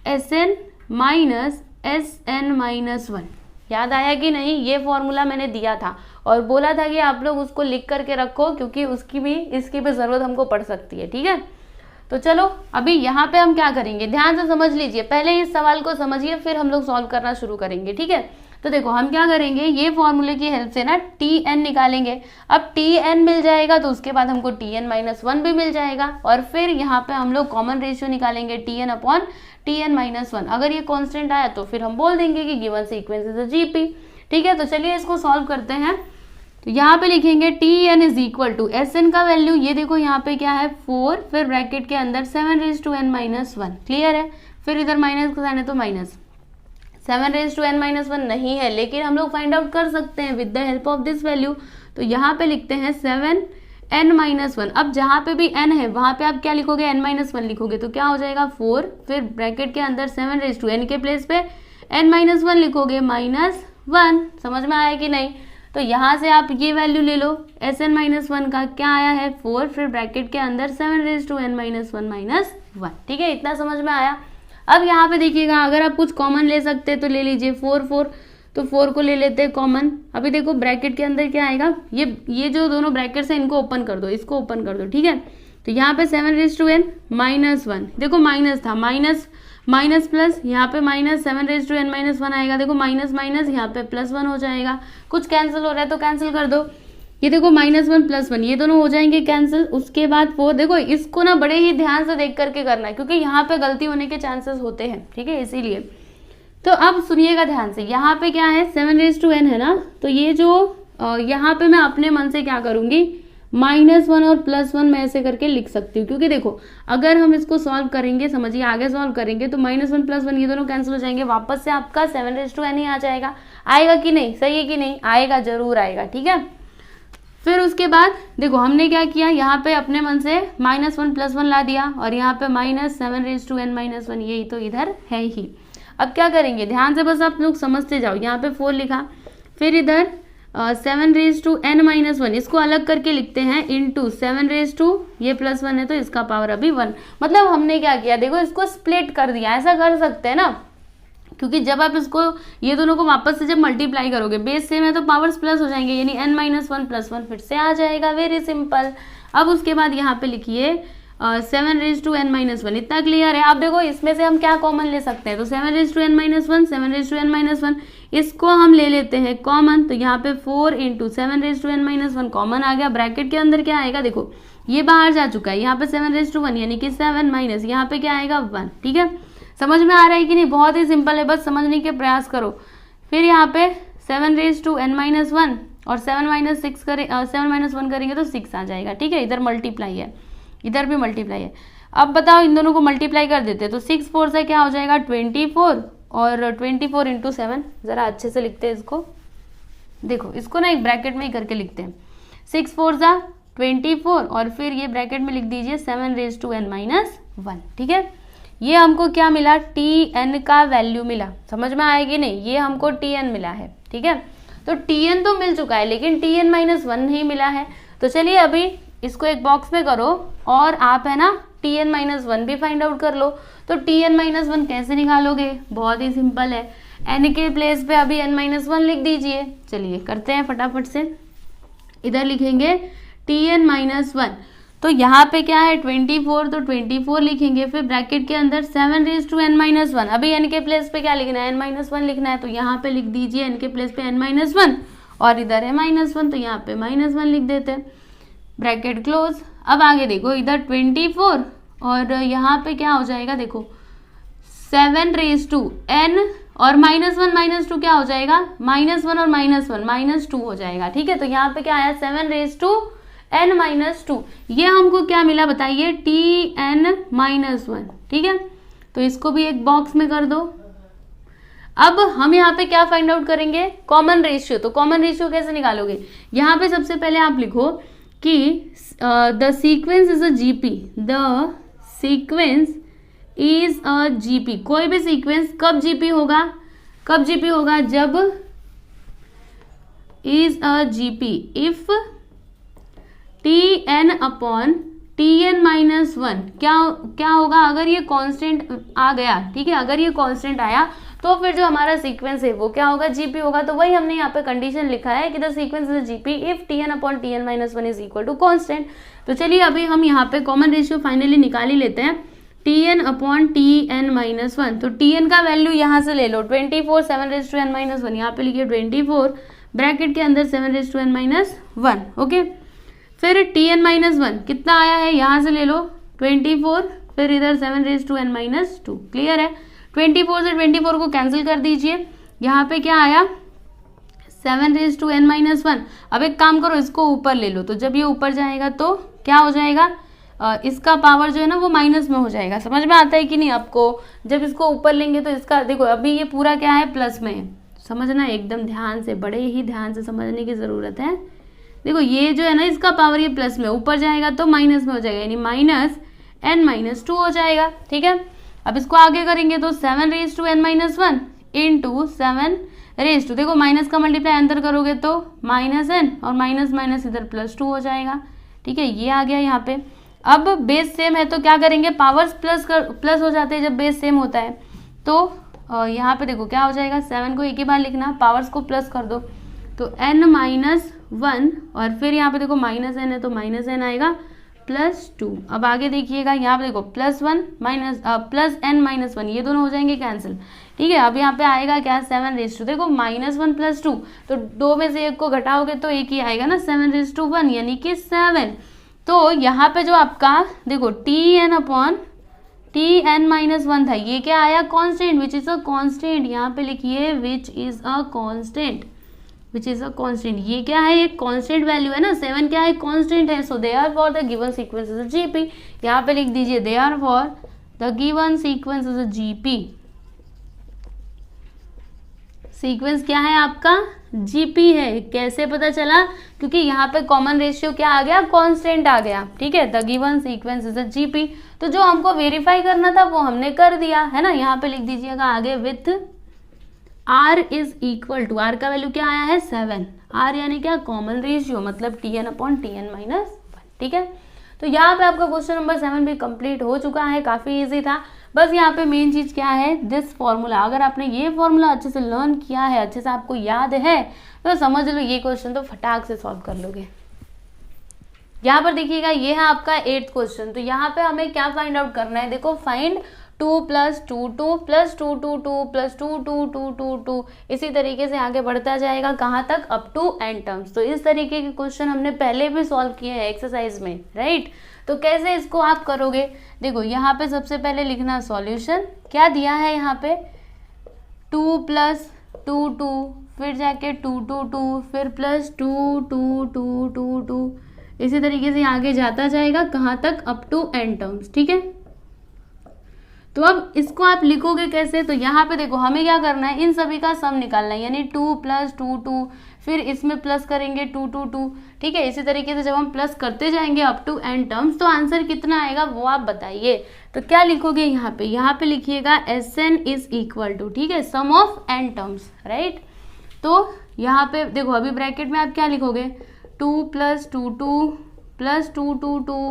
Sn minus Sn-1। याद आया कि नहीं? ये फॉर्मूला मैंने दिया था और बोला था कि आप लोग उसको लिख करके रखो, क्योंकि इसकी भी जरूरत हमको पड़ सकती है, ठीक है। तो चलो अभी यहाँ पे हम क्या करेंगे, ध्यान से समझ लीजिए, पहले इस सवाल को समझिए फिर हम लोग सॉल्व करना शुरू करेंगे, ठीक है। तो देखो हम क्या करेंगे, ये फॉर्मूले की हेल्प से ना Tn निकालेंगे। अब Tn मिल जाएगा तो उसके बाद हमको Tn-1 भी मिल जाएगा, और फिर यहाँ पे हम लोग कॉमन रेशियो निकालेंगे Tn/Tn-1। अगर ये कांस्टेंट आया तो फिर हम बोल देंगे कि given sequence is a GP, ठीक है। तो चलिए इसको सॉल्व करते हैं। तो यहाँ पे लिखेंगे Tn is equal to Sn का वैल्यू, ये देखो यहाँ पे क्या है 4, फिर ब्रैकेट के अंदर 7n-1, क्लियर है। फिर इधर माइनस का साइन है तो माइनस 7n-1 नहीं है, लेकिन हम लोग फाइंड आउट कर सकते हैं with the help of this value. तो यहाँ पे लिखते हैं 7n-1। अब जहाँ पे भी n है वहां पे आप क्या लिखोगे? n-1 लिखोगे, तो क्या हो जाएगा 4, फिर ब्रैकेट के अंदर 7n के प्लेस पे n-1 लिखोगे -1। समझ में आया कि नहीं? तो यहाँ से आप ये वैल्यू ले लो, Sn-1 का क्या आया है 4, फिर ब्रैकेट के अंदर 7n-1 -1, ठीक है। इतना समझ में आया? अब यहाँ पे देखिएगा, अगर आप कुछ कॉमन ले सकते तो ले लीजिए, 4 तो 4 को ले लेते हैं कॉमन। अभी देखो ब्रैकेट के अंदर क्या आएगा, ये जो दोनों ब्रैकेट्स हैं इनको ओपन कर दो, इसको ओपन कर दो, ठीक है। तो यहाँ पे 7n-1, देखो माइनस था, माइनस प्लस, यहाँ पे -7n-1 आएगा, देखो माइनस माइनस यहाँ पे +1 हो जाएगा। कुछ कैंसिल हो रहा है तो कैंसिल कर दो, ये देखो -1 +1 ये दोनों हो जाएंगे कैंसिल। उसके बाद 4, देखो इसको ना बड़े ही ध्यान से देख करके करना है, क्योंकि यहाँ पे गलती होने के चांसेस होते हैं, ठीक है, इसीलिए। तो अब सुनिएगा ध्यान से, यहाँ पे क्या है 7n है ना, तो ये जो यहाँ पे मैं अपने मन से क्या करूंगी, -1 और +1 मैं ऐसे करके लिख सकती हूँ, क्योंकि देखो अगर हम इसको सॉल्व करेंगे, समझिए आगे सॉल्व करेंगे तो -1 +1 ये दोनों कैंसिल हो जाएंगे, वापस से आपका 7n ही आ जाएगा। आएगा कि नहीं? सही है कि नहीं? आएगा, जरूर आएगा, ठीक है। फिर उसके बाद देखो हमने क्या किया, यहाँ पे अपने मन से -1 +1 ला दिया, और यहाँ पे -7n-1 यही तो इधर है ही। अब क्या करेंगे, ध्यान से बस आप लोग समझते जाओ। यहाँ पे 4 लिखा, फिर इधर 7n-1 इसको अलग करके लिखते हैं इंटू 7 ये +1 है तो इसका पावर अभी 1। मतलब हमने क्या किया, देखो इसको स्प्लिट कर दिया, ऐसा कर सकते हैं ना, क्योंकि जब आप इसको ये दोनों को वापस से जब मल्टीप्लाई करोगे, बेस सेम है तो पावर्स प्लस हो जाएंगे, यानी n-1 +1 फिर से आ जाएगा, वेरी सिंपल। अब उसके बाद यहाँ पे लिखिए 7n-1, इतना क्लियर है। अब देखो इसमें से हम क्या कॉमन ले सकते हैं, तो 7n-1 इसको हम ले लेते हैं कॉमन, तो यहाँ पे 4 × 7n-1 कॉमन आ गया। ब्रैकेट के अंदर क्या आएगा, देखो ये बाहर जा चुका है, यहाँ पे 7n यानी कि 7 माइनस यहाँ पे क्या आएगा 1, ठीक है। समझ में आ रहा है कि नहीं? बहुत ही सिंपल है, बस समझने के प्रयास करो। फिर यहाँ पे 7n-1 और 7-1 करेंगे तो 6 आ जाएगा, ठीक है। इधर मल्टीप्लाई है, इधर भी मल्टीप्लाई है। अब बताओ इन दोनों को मल्टीप्लाई कर देते हैं, तो 6 4 से क्या हो जाएगा 24, और 24 × 7, जरा अच्छे से लिखते हैं इसको। देखो इसको ना एक ब्रैकेट में ही करके लिखते हैं, 6 4 24 और फिर ये ब्रैकेट में लिख दीजिए 7n-1, ठीक है। ये हमको क्या मिला, tn का वैल्यू मिला, समझ में आएगी नहीं, ये हमको tn मिला है, ठीक है। तो tn तो मिल चुका है लेकिन tn-1 नहीं मिला है। तो चलिए अभी इसको एक बॉक्स में करो और आप है ना tn-1 भी फाइंड आउट कर लो। तो tn-1 कैसे निकालोगे, बहुत ही सिंपल है, n के प्लेस पे अभी n-1 लिख दीजिए। चलिए करते हैं फटाफट से, इधर लिखेंगे tn-1, तो यहाँ पे क्या है 24, तो 24 लिखेंगे, फिर ब्रैकेट के अंदर 7n-1, अभी n के प्लेस पे क्या लिखना है, n-1 लिखना है, तो यहाँ पे लिख दीजिए n के प्लेस पे n-1 और इधर है -1, तो यहाँ पे -1 लिख देते हैं, ब्रैकेट क्लोज। अब आगे देखो इधर 24 और यहाँ पे क्या हो जाएगा, देखो 7n और -1 क्या हो जाएगा, -1 और -1 -2 हो जाएगा, ठीक है। तो यहाँ पे क्या आया 7n-2, ये हमको क्या मिला बताइए, tn-1, ठीक है। तो इसको भी एक बॉक्स में कर दो। अब हम यहाँ पे क्या फाइंड आउट करेंगे, कॉमन रेशियो। तो कॉमन रेशियो कैसे निकालोगे, यहाँ पे सबसे पहले आप लिखो कि the sequence is a GP, the sequence is a GP. कोई भी सीक्वेंस कब जीपी होगा, कब जीपी होगा, जब is a GP if tn/tn-1 क्या होगा, अगर ये कांस्टेंट आ गया, ठीक है, अगर ये कांस्टेंट आया तो फिर जो हमारा सीक्वेंस है वो क्या होगा, जीपी होगा। तो वही हमने यहाँ पे कंडीशन लिखा है कि the sequence is GP if tn/tn-1 is equal to constant. तो चलिए अभी हम यहाँ पे कॉमन रेशियो फाइनली निकाल ही लेते हैं, tn/tn-1। तो tn का वैल्यू यहाँ से ले लो 24, 7n-1, यहाँ पे लिखिए 24, ब्रैकेट के अंदर 7n-1, ओके। फिर tn-1 कितना आया है, यहाँ से ले लो 24, फिर इधर 7n-2, क्लियर है। 24 से 24 को कैंसिल कर दीजिए, यहाँ पे क्या आया 7n-1। अब एक काम करो, इसको ऊपर ले लो, तो जब ये ऊपर जाएगा तो क्या हो जाएगा, इसका पावर जो है ना वो माइनस में हो जाएगा। समझ में आता है कि नहीं आपको, जब इसको ऊपर लेंगे तो इसका देखो अभी ये पूरा क्या है, प्लस में है, समझना एकदम ध्यान से, बड़े ही ध्यान से समझने की जरूरत है। देखो ये जो है ना इसका पावर ये प्लस में, ऊपर जाएगा तो माइनस में हो जाएगा, यानी -n-2 हो जाएगा, ठीक है। अब इसको आगे करेंगे तो 7n-1 इंटू 7, देखो माइनस का मल्टीप्लाई अंदर करोगे तो -n और माइनस इधर +2 हो जाएगा, ठीक है। ये आ गया यहाँ पे। अब बेस सेम है तो क्या करेंगे, पावर्स प्लस हो जाते हैं जब बेस सेम होता है। तो यहाँ पे देखो क्या हो जाएगा, 7 को एक ही बार लिखना, पावर्स को प्लस कर दो, तो n-1 और फिर यहाँ पे देखो -n है तो -n आएगा +2। अब आगे देखिएगा, यहाँ पे देखो +1 +n-1, ये दोनों हो जाएंगे कैंसिल, ठीक है। अब यहाँ पे आएगा क्या 7, देखो -1 +2, तो 2 में से एक को घटाओगे तो एक ही आएगा ना, 7:1 यानी कि 7। तो यहाँ पे जो आपका देखो tn-1 था, ये क्या आया, constant, which is a constant, यहाँ पे लिखिए विच इज अ कांस्टेंट, ये क्या है, एक कांस्टेंट वैल्यू है ना, 7 क्या है, कांस्टेंट है। So therefore the given sequence is a GP, यहाँ पे लिख दीजिए therefore the given sequence is a GP, sequence क्या है आपका, जीपी है। कैसे पता चला, क्योंकि यहाँ पे कॉमन रेशियो क्या आ गया, कांस्टेंट आ गया, ठीक है। The given sequence is a GP, तो जो हमको वेरीफाई करना था वो हमने कर दिया है ना। यहाँ पे लिख दीजिएगा आगे with r is equal to, r का वैल्यू क्या आया है 7, r यानी क्या, कॉमन रेशियो, मतलब tn/tn-1, ठीक है। तो यहाँ पे आपका क्वेश्चन नंबर 7 भी कंप्लीट हो चुका है, काफी इजी था। बस यहाँ पे मेन चीज क्या है, दिस फॉर्मूला, अगर आपने ये फॉर्मूला अच्छे से लर्न किया है, अच्छे से आपको याद है, तो समझ लो ये क्वेश्चन तो फटाक से सॉल्व कर लोगे। यहाँ पर देखिएगा ये है आपका 8th क्वेश्चन। तो यहाँ पे हमें क्या फाइंड आउट करना है, देखो फाइंड 2 + 2 2 + 2 2 2 + 2 2 2 2 2, इसी तरीके से आगे बढ़ता जाएगा, कहाँ तक, अप टू n टर्म्स। तो इस तरीके के क्वेश्चन हमने पहले भी सॉल्व किए हैं एक्सरसाइज में, राइट। तो कैसे इसको आप करोगे, देखो यहाँ पे सबसे पहले लिखना सॉल्यूशन, क्या दिया है यहाँ पे 2 + 2 2, फिर जाके 2 2 2, फिर +2 2 2 2 2, इसी तरीके से आगे जाता जाएगा, कहाँ तक, अप टू n टर्म्स, ठीक है। तो अब इसको आप लिखोगे कैसे, तो यहाँ पे देखो हमें क्या करना है, इन सभी का सम निकालना है, यानी 2 + 2 2, फिर इसमें प्लस करेंगे 2 2 2, ठीक है। इसी तरीके से जब हम प्लस करते जाएंगे अप टू n टर्म्स, तो आंसर कितना आएगा वो आप बताइए। तो क्या लिखोगे यहाँ पे लिखिएगा Sn इज इक्वल टू, ठीक है, सम ऑफ n टर्म्स, राइट। तो यहाँ पे देखो अभी ब्रैकेट में आप क्या लिखोगे, 2 + 2 2 + 2 2 2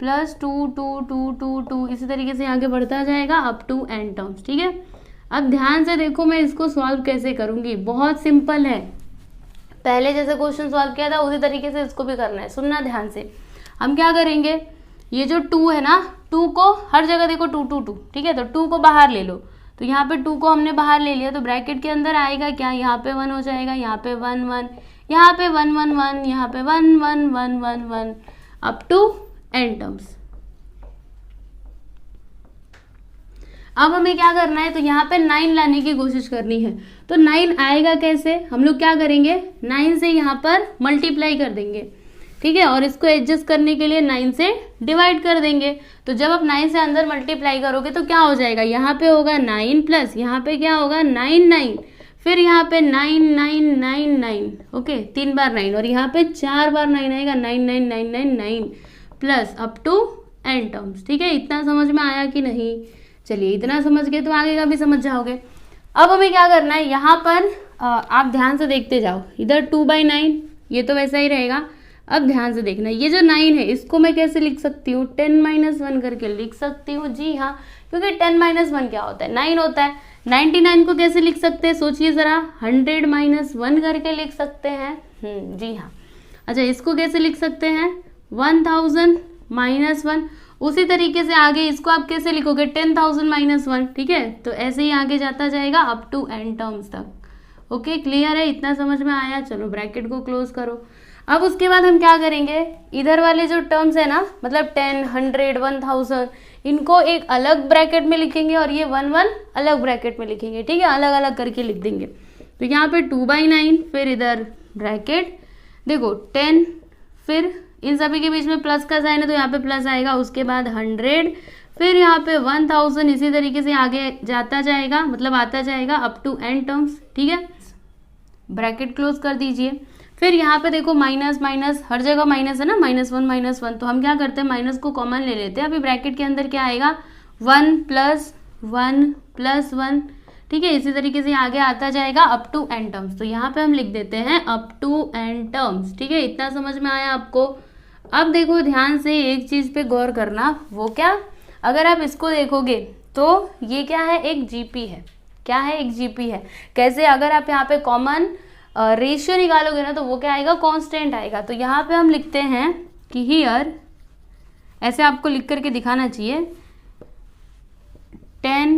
+ 2 2 2 2 2, इसी तरीके से आगे बढ़ता जाएगा अप टू n टर्म्स, ठीक है। अब ध्यान से देखो मैं इसको सॉल्व कैसे करूंगी, बहुत सिंपल है। पहले जैसे क्वेश्चन सॉल्व किया था उसी तरीके से इसको भी करना है, सुनना ध्यान से। हम क्या करेंगे, ये जो 2 है ना, 2 को हर जगह देखो 2 2 2, ठीक है, तो 2 को बाहर ले लो। तो यहाँ पे 2 को हमने बाहर ले लिया, तो ब्रैकेट के अंदर आएगा क्या, यहाँ पे 1 हो जाएगा, यहाँ पे 1 1, यहाँ पे 1 1 1, यहाँ पे 1 1 1 1 1 अप टू n टर्म्स। अब हमें क्या करना है, तो यहाँ पे 9 लाने की कोशिश करनी है। तो 9 आएगा कैसे, हम लोग क्या करेंगे, 9 से यहाँ पर मल्टीप्लाई कर देंगे, ठीक है, और इसको एडजस्ट करने के लिए 9 से डिवाइड कर देंगे। तो जब आप 9 से अंदर मल्टीप्लाई करोगे तो क्या हो जाएगा, यहाँ पे होगा 9 प्लस यहाँ पे क्या होगा 9 9, फिर यहाँ पे 9 9 9 9, ओके, 3 बार 9, और यहाँ पे 4 बार 9 आएगा, 9 9 9 9 9 plus up to n terms, ठीक है। इतना समझ में आया कि नहीं, चलिए इतना समझ गए तो आगे का भी समझ जाओगे। अब हमें क्या करना है, यहाँ पर आप ध्यान से देखते जाओ, इधर 2/9, ये तो वैसा ही रहेगा। अब ध्यान से देखना, ये जो 9 है इसको मैं कैसे लिख सकती हूँ, 10 - 1 करके लिख सकती हूँ, जी हाँ, क्योंकि 10 - 1 क्या होता है, 9 होता है। 99 को कैसे लिख सकते हैं, सोचिए ज़रा, 100 - 1 करके लिख सकते हैं, जी हाँ। अच्छा, इसको कैसे लिख सकते हैं, 1000 - 1, उसी तरीके से आगे इसको आप कैसे लिखोगे, 10,000 - 1, ठीक है। तो ऐसे ही आगे जाता जाएगा अप टू n टर्म्स तक। ओके, क्लियर है, इतना समझ में आया। चलो ब्रैकेट को क्लोज करो। अब उसके बाद हम क्या करेंगे, इधर वाले जो टर्म्स है ना, मतलब 10 100 1000, इनको एक अलग ब्रैकेट में लिखेंगे और ये 1 1 अलग ब्रैकेट में लिखेंगे, ठीक है, अलग अलग करके लिख देंगे। तो यहाँ पे 2/9, फिर इधर ब्रैकेट देखो 10, फिर इन सभी के बीच में प्लस का साइन है तो यहाँ पे प्लस आएगा, उसके बाद 100, फिर यहाँ पे 1000, इसी तरीके से आगे जाता जाएगा, मतलब आता जाएगा अप टू n टर्म्स, ठीक है। ब्रैकेट क्लोज कर दीजिए। फिर यहाँ पे देखो माइनस माइनस, हर जगह माइनस है ना, -1 -1, तो हम क्या करते हैं, माइनस को कॉमन ले लेते हैं। अभी ब्रैकेट के अंदर क्या आएगा, 1 + 1 + 1, ठीक है, इसी तरीके से आगे आता जाएगा अप टू n टर्म्स। तो यहाँ पे हम लिख देते हैं अप टू n टर्म्स, ठीक है, इतना समझ में आया आपको। अब देखो ध्यान से एक चीज पे गौर करना, वो क्या, अगर आप इसको देखोगे तो ये क्या है, एक जीपी है, क्या है, एक जीपी है। कैसे, अगर आप यहाँ पे कॉमन रेशियो निकालोगे ना तो वो क्या आएगा, कांस्टेंट आएगा। तो यहाँ पे हम लिखते हैं कि हियर, ऐसे आपको लिख करके दिखाना चाहिए, 10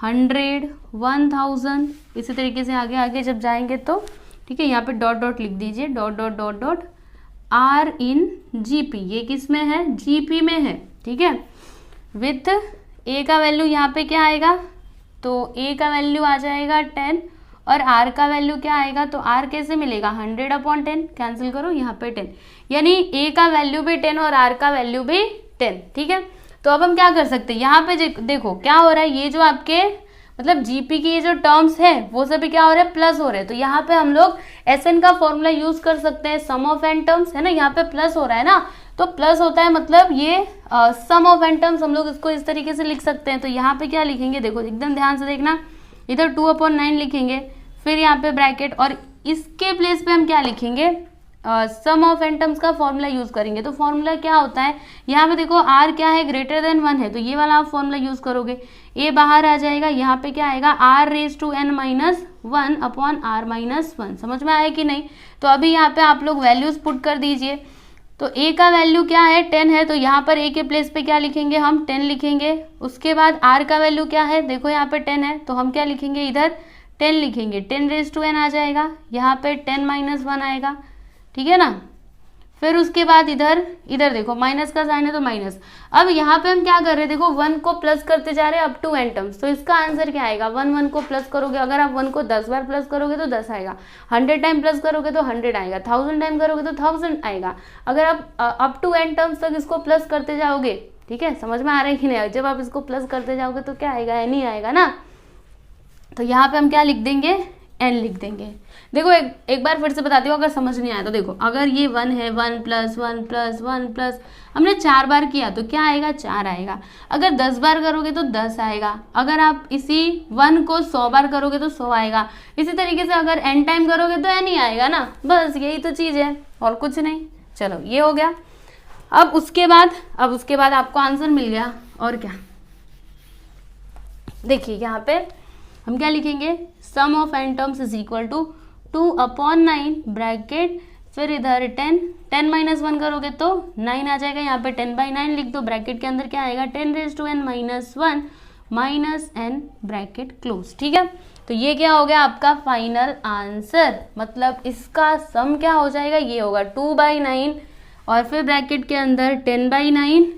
100 1000, इसी तरीके से आगे आगे जब जाएंगे तो, ठीक है, यहाँ पे डॉट डॉट लिख दीजिए, dot dot dot dot are in GP, ये किस में है, जीपी में है, ठीक है। विथ ए का वैल्यू यहाँ पे क्या आएगा, तो ए का वैल्यू आ जाएगा 10 और आर का वैल्यू क्या आएगा, तो आर कैसे मिलेगा, 100/10, कैंसिल करो, यहाँ पे 10, यानी ए का वैल्यू भी 10 और आर का वैल्यू भी 10, ठीक है। तो अब हम क्या कर सकते हैं, यहाँ पे देखो क्या हो रहा है, ये जो आपके मतलब जीपी की ये जो टर्म्स है वो सभी क्या हो रहे हैं, प्लस हो रहे हैं। तो यहाँ पे हम लोग एसएन का फॉर्मूला यूज कर सकते हैं, सम ऑफ एन टर्म्स है ना, यहाँ पे प्लस हो रहा है ना, तो प्लस होता है मतलब ये सम ऑफ एन टर्म्स, हम लोग इसको इस तरीके से लिख सकते हैं। तो यहाँ पे क्या लिखेंगे, देखो एकदम ध्यान से देखना, इधर 2/9 लिखेंगे, फिर यहाँ पे ब्रैकेट, और इसके प्लेस पे हम क्या लिखेंगे, सम ऑफ एन टर्म्स का फॉर्मूला यूज करेंगे। तो फॉर्मूला क्या होता है, यहाँ पे देखो आर क्या है, >1 है, तो ये वाला आप फॉर्मूला यूज करोगे, ए बाहर आ जाएगा, यहाँ पे क्या आएगा, r⁻1 समझ में आया कि नहीं। तो अभी यहाँ पे आप लोग वैल्यूज पुट कर दीजिए। तो ए का वैल्यू क्या है, 10 है, तो यहाँ पर ए के प्लेस पे क्या लिखेंगे, हम 10 लिखेंगे। उसके बाद आर का वैल्यू क्या है, देखो यहाँ पे 10 है, तो हम क्या लिखेंगे, इधर 10 लिखेंगे, 10⁻n आ जाएगा, यहाँ पे 10-1 आएगा, ठीक है ना। फिर उसके बाद इधर देखो माइनस का साइन है तो माइनस। अब यहाँ पे हम क्या कर रहे हैं, देखो 1 को प्लस करते जा रहे हैं अप टू n टर्म्स, तो इसका आंसर क्या आएगा, 1 को प्लस करोगे, अगर आप 1 को 10 बार प्लस करोगे तो 10 आएगा, 100 टाइम प्लस करोगे तो 100 आएगा, 1000 टाइम करोगे तो 1000 आएगा। अगर आप अप टू n टर्म्स तक इसको प्लस करते जाओगे, ठीक है, समझ में आ रहा है कि नहीं? जब आप इसको प्लस करते जाओगे तो क्या आएगा, एन ही आएगा ना। तो यहाँ पे हम क्या लिख देंगे, एन लिख देंगे। देखो एक बार फिर से बताती हूँ, अगर समझ नहीं आया तो देखो, अगर ये 1 है, 1 प्लस 1 प्लस 1 प्लस, हमने 4 बार किया तो क्या आएगा, 4 आएगा। अगर 10 बार करोगे तो 10 आएगा। अगर आप इसी 1 को 100 बार करोगे तो 100 आएगा। इसी तरीके से अगर n टाइम करोगे तो n ही आएगा ना, बस यही तो चीज़ है और कुछ नहीं। चलो ये हो गया। अब उसके बाद आपको आंसर मिल गया। और क्या, देखिए यहाँ पे हम क्या लिखेंगे, sum of n terms is equal to 2/9 bracket, फिर इधर 10 माइनस 1 करोगे तो 9 आ जाएगा। यहाँ पे 10/9 लिख दो, ब्रैकेट के अंदर क्या आएगा, 10⁻n - 1 minus n bracket close. ठीक है, तो ये क्या हो गया आपका फाइनल आंसर। मतलब इसका सम क्या हो जाएगा, ये होगा 2/9 और फिर ब्रैकेट के अंदर 10/9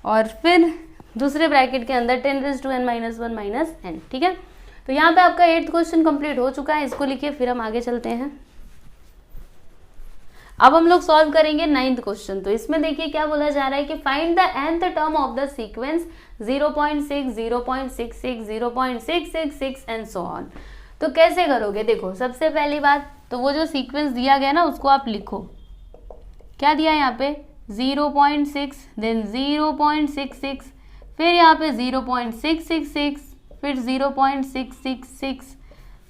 और फिर दूसरे ब्रैकेट के अंदर 10⁻n - 1 माइनस n। ठीक है, तो यहाँ पे आपका 8th क्वेश्चन कंप्लीट हो चुका है। इसको लिखिए, फिर हम आगे चलते हैं। अब हम लोग सॉल्व करेंगे 9th क्वेश्चन। तो इसमें देखिए क्या बोला जा रहा है कि find the nth term of the sequence 0.6, 0.66, 0.666 and so on. तो कैसे करोगे, देखो सबसे पहली बात तो वो जो सीक्वेंस दिया गया ना उसको आप लिखो। क्या दिया है यहाँ पे, 0.6, देन 0.66, फिर यहाँ पे 0.666, फिर 0.666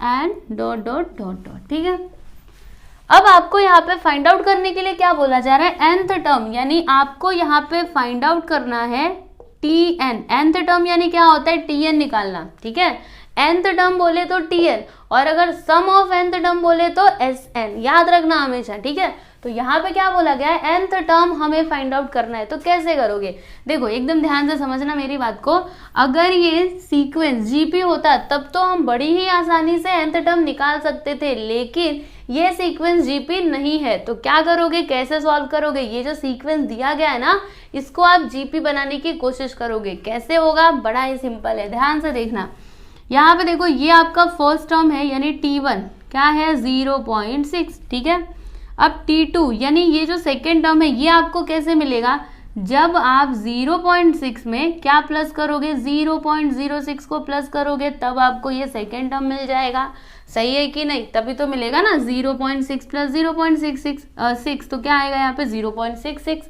and dot dot dot dot. ठीक है, अब आपको यहाँ पे फाइंड आउट करने के लिए क्या बोला जा रहा है, nth टर्म, यानी आपको यहाँ पे फाइंड आउट करना है tn। nth टर्म यानी क्या होता है, tn निकालना। ठीक है, nth टर्म बोले तो tn, और अगर सम ऑफ nth टर्म बोले तो sn, याद रखना हमेशा। ठीक है, तो यहाँ पे क्या बोला गया है, nth टर्म हमें फाइंड आउट करना है। तो कैसे करोगे, देखो एकदम ध्यान से समझना मेरी बात को। अगर ये सीक्वेंस जीपी होता तब तो हम बड़ी ही आसानी से nth टर्म निकाल सकते थे, लेकिन ये सीक्वेंस जीपी नहीं है। तो क्या करोगे, कैसे सॉल्व करोगे, ये जो सीक्वेंस दिया गया है ना इसको आप जीपी बनाने की कोशिश करोगे। कैसे होगा, बड़ा ही सिंपल है, ध्यान से देखना। यहाँ पे देखो ये आपका फर्स्ट टर्म है यानी t1 क्या है 0.6। ठीक है, अब t2 यानी ये जो सेकेंड टर्म है ये आपको कैसे मिलेगा, जब आप 0.6 में क्या प्लस करोगे, 0.06 को प्लस करोगे तब आपको ये सेकेंड टर्म मिल जाएगा। सही है कि नहीं, तभी तो मिलेगा ना। 0.6 प्लस 0.6 तो क्या आएगा यहाँ पे 0.66।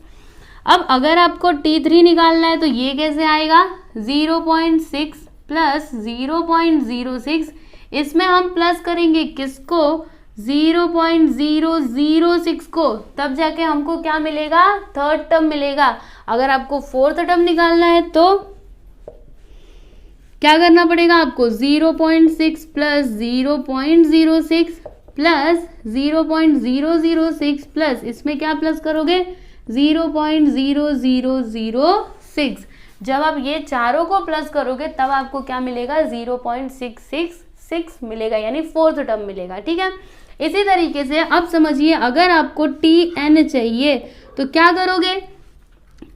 अब अगर आपको t3 निकालना है तो ये कैसे आएगा, 0.6 प्लस 0.06, इसमें हम प्लस करेंगे किसको, 0.006 को, तब जाके हमको क्या मिलेगा, थर्ड टर्म मिलेगा। अगर आपको फोर्थ टर्म निकालना है तो क्या करना पड़ेगा आपको, 0.6 प्लस 0.06 प्लस 0.006 प्लस इसमें क्या प्लस करोगे 0.0006। जब आप ये चारों को प्लस करोगे तब आपको क्या मिलेगा, 0.666 मिलेगा, यानी फोर्थ टर्म मिलेगा। ठीक है, इसी तरीके से अब समझिए अगर आपको tn चाहिए तो क्या करोगे,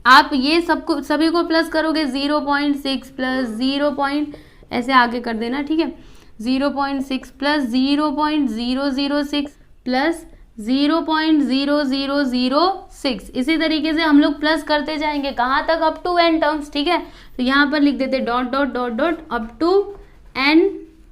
आप ये सबको सभी को प्लस करोगे, 0.6 प्लस 0. ऐसे आगे कर देना। ठीक है, 0.6 प्लस 0.006 प्लस 0.0006। इसी तरीके से हम लोग प्लस करते जाएंगे कहाँ तक, अप टू n टर्म्स। ठीक है, तो यहाँ पर लिख देते dot dot dot dot up to n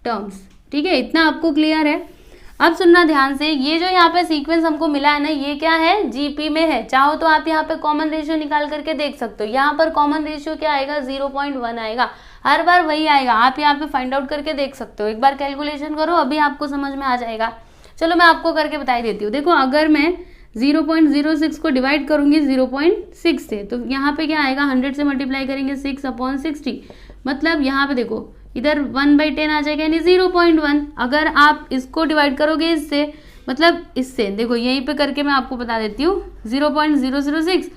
terms. ठीक है, इतना आपको क्लियर है। अब सुनना ध्यान से, ये जो यहाँ पे सीक्वेंस हमको मिला है ना ये क्या है, जीपी में है। चाहो तो आप यहाँ पे कॉमन रेशियो निकाल करके देख सकते हो। यहाँ पर कॉमन रेशियो क्या आएगा, 0.1 आएगा, हर बार वही आएगा। आप यहाँ पे फाइंड आउट करके देख सकते हो, एक बार कैलकुलेशन करो, अभी आपको समझ में आ जाएगा। चलो मैं आपको करके बता देती हूँ। देखो अगर मैं 0.06 को डिवाइड करूंगी 0.6 से तो यहाँ पे क्या आएगा, 100 से मल्टीप्लाई करेंगे 6/60, मतलब यहाँ पे देखो इधर 1/10 आ जाएगा यानी 0.1। अगर आप इसको डिवाइड करोगे इससे, मतलब इससे, देखो यहीं पे करके मैं आपको बता देती हूँ 0.006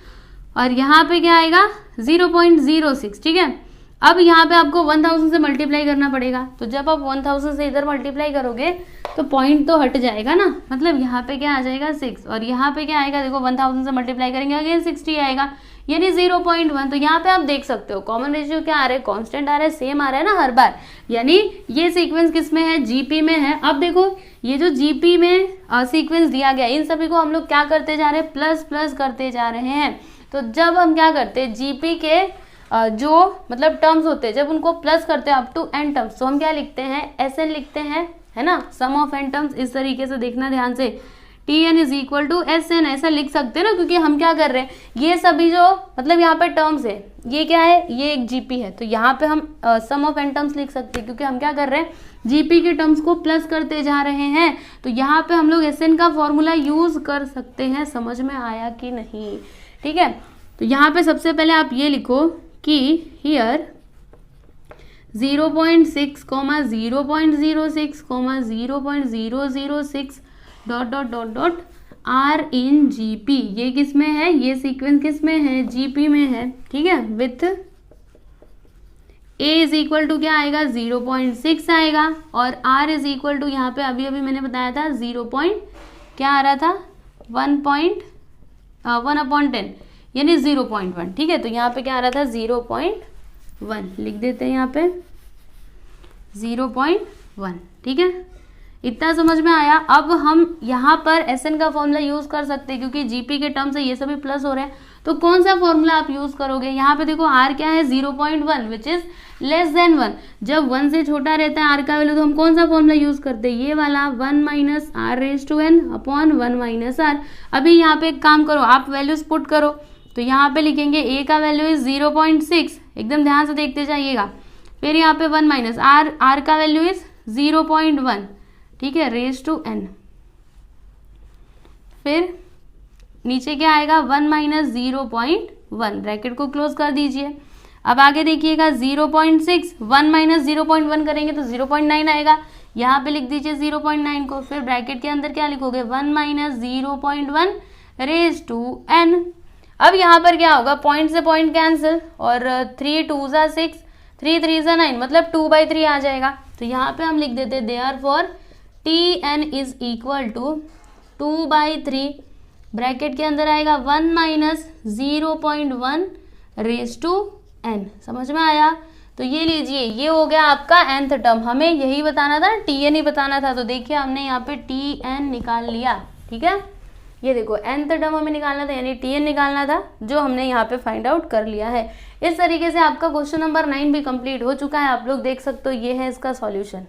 और यहाँ पे क्या आएगा 0.06। ठीक है, अब यहाँ पे आपको 1000 से मल्टीप्लाई करना पड़ेगा। तो जब आप 1000 से इधर मल्टीप्लाई करोगे तो पॉइंट तो हट जाएगा ना, मतलब यहाँ पे क्या आ जाएगा 6 और यहाँ पे क्या आएगा, देखो 1000 से मल्टीप्लाई करेंगे अगेन 60 आएगा यानी 0.1। तो यहाँ पे आप देख सकते हो कॉमन रेशियो क्या आ रहा है, कांस्टेंट आ रहा है, सेम आ रहा है ना हर बार, यानी ये सीक्वेंस किस में है, जीपी में है। अब देखो ये जो जीपी में सीक्वेंस दिया गया इन सभी को हम लोग क्या करते जा रहे हैं, प्लस प्लस करते जा रहे हैं। तो जब हम क्या करते हैं जीपी के जो मतलब टर्म्स होते हैं जब उनको प्लस करते हैं अप टू एन टर्म्स, तो हम क्या लिखते हैं एस एन लिखते हैं, है ना, सम ऑफ एन टर्म्स। इस तरीके से देखना ध्यान से, t n is equal to s n, ऐसा लिख सकते हैं ना, क्योंकि हम क्या कर रहे हैं ये सभी जो मतलब यहाँ पे टर्म्स है ये क्या है, ये एक जीपी है, तो यहाँ पे हम सम ऑफ एन टर्म्स लिख सकते हैं क्योंकि हम क्या कर रहे हैं जीपी के टर्म्स को प्लस करते जा रहे हैं। तो यहाँ पे हम लोग एस एन का फॉर्मूला यूज कर सकते हैं। समझ में आया कि नहीं? ठीक है, तो यहाँ पे सबसे पहले आप ये लिखो कि here 0.6, 0.06, 0.006 dot dot dot dot are in GP, ये किस में है, ये सीक्वेंस किस में है, जीपी में है। ठीक है, with a is equal to क्या आएगा 0.6 आएगा, और आर इज इक्वल टू यहाँ पे अभी अभी मैंने बताया था 0. क्या आ रहा था 1/10 यानी 0.1। ठीक है, तो यहाँ पे क्या आ रहा था 0.1 लिख देते हैं यहाँ पे 0.1। ठीक है, इतना समझ में आया। अब हम यहाँ पर एस एन का फॉर्मूला यूज कर सकते हैं क्योंकि जीपी के टर्म से ये सभी प्लस हो रहे हैं, तो कौन सा फॉर्मूला आप यूज करोगे? यहाँ पे देखो आर क्या है 0.1 विच इज लेस देन 1। जब 1 से छोटा रहता है आर का वैल्यू तो हम कौन सा फॉर्मूला यूज करते हैं, ये वाला 1 minus r raise to n upon 1 minus r. अभी यहाँ पे एक काम करो, आप वैल्यूज पुट करो, तो यहाँ पे लिखेंगे ए का वैल्यू इज 0.6, एकदम ध्यान से देखते जाइएगा, फिर यहाँ पे 1 माइनस आर, आर का वैल्यू इज 0.1, ठीक है, रेज टू एन, फिर नीचे क्या आएगा 1 माइनस 0.1, ब्रैकेट को क्लोज कर दीजिए। अब आगे देखिएगा 0.6, 1 माइनस 0.1 करेंगे तो 0.9 आएगा, यहाँ पे लिख दीजिए 0.9 को, फिर ब्रैकेट के अंदर क्या लिखोगे 1 माइनस 0.1 रेज टू एन। अब यहाँ पर क्या होगा, पॉइंट से पॉइंट कैंसिल, और 3 2 ज़ा 6, 3 3 ज़ा 9, मतलब 2/3 आ जाएगा। तो यहाँ पे हम लिख देते हैं therefore t n is equal to 2/3, bracket के अंदर आएगा 1 माइनस 0.1 रेज टू एन। समझ में आया? तो ये लीजिए, ये हो गया आपका nth टर्म। हमें यही बताना था, टी एन ही बताना था, तो देखिए हमने यहाँ पे टी एन निकाल लिया। ठीक है, ये देखो nth टर्म हमें निकालना था, यानी टी एन निकालना था, जो हमने यहाँ पे फाइंड आउट कर लिया है। इस तरीके से आपका क्वेश्चन नंबर 9 भी कंप्लीट हो चुका है। आप लोग देख सकते हो, ये है इसका सॉल्यूशन।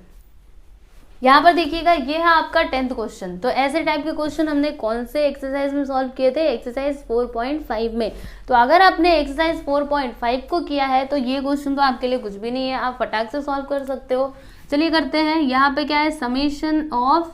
यहाँ पर देखिएगा, ये है आपका 10th क्वेश्चन। तो ऐसे टाइप के क्वेश्चन हमने कौन से एक्सरसाइज में सॉल्व किए थे, एक्सरसाइज 4.5 में। तो अगर आपने एक्सरसाइज 4.5 को किया है तो ये क्वेश्चन तो आपके लिए कुछ भी नहीं है, आप फटाक से सॉल्व कर सकते हो। चलिए करते हैं। यहाँ पे क्या है, समेशन ऑफ,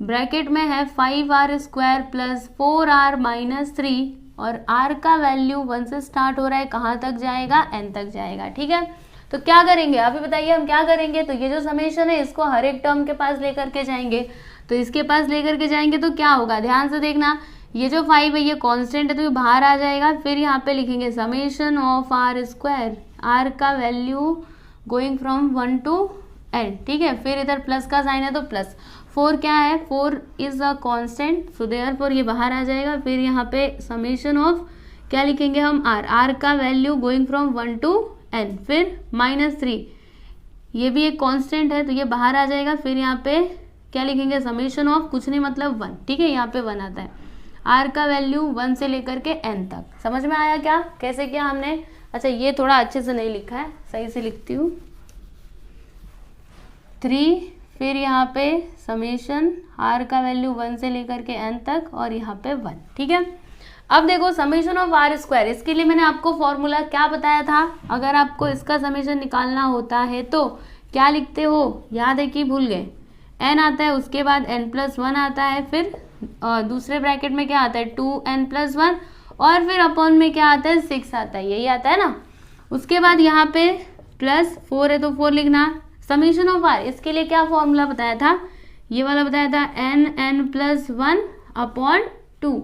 ब्रैकेट में है 5r² प्लस 4r माइनस 3, और r का वैल्यू 1 से स्टार्ट हो रहा है, कहाँ तक जाएगा, n तक जाएगा। ठीक है, तो क्या करेंगे अभी बताइए, हम क्या करेंगे? तो ये जो समेशन है इसको हर एक टर्म के पास लेकर के जाएंगे। तो इसके पास लेकर के जाएंगे तो क्या होगा, ध्यान से देखना, ये जो 5 है ये कांस्टेंट है तो ये बाहर आ जाएगा। फिर यहाँ पे लिखेंगे समेशन ऑफ r², r का value going from 1 to n। ठीक है, फिर इधर प्लस का साइन है तो प्लस, 4 क्या है, 4 is a constant, so therefore ये बाहर आ जाएगा। फिर यहाँ पे समेशन ऑफ क्या लिखेंगे हम, r का value going from 1 to n, फिर -3, ये भी एक कांस्टेंट है तो ये बाहर आ जाएगा। फिर यहाँ पे क्या लिखेंगे, समेशन ऑफ कुछ नहीं मतलब 1। ठीक है, यहाँ पे 1 आता है, r का वैल्यू 1 से लेकर के n तक। समझ में आया क्या, कैसे किया हमने? अच्छा, ये थोड़ा अच्छे से नहीं लिखा है, सही से लिखती हूँ। 3, फिर यहाँ पे समेशन r का वैल्यू 1 से लेकर के n तक, और यहाँ पे 1। ठीक है, अब देखो समेशन ऑफ r², इसके लिए मैंने आपको फॉर्मूला क्या बताया था, अगर आपको इसका समेशन निकालना होता है तो क्या लिखते हो, याद है कि भूल गए? n आता है, उसके बाद n+1 आता है, फिर दूसरे ब्रैकेट में क्या आता है 2n+1, और फिर अपॉन में क्या आता है 6 आता है, यही आता है ना। उसके बाद यहाँ पे +4 है तो 4 लिखना। समेशन ऑफ r, इसके लिए क्या फॉर्मूला बताया था, ये वाला बताया था n+1 अपॉन 2,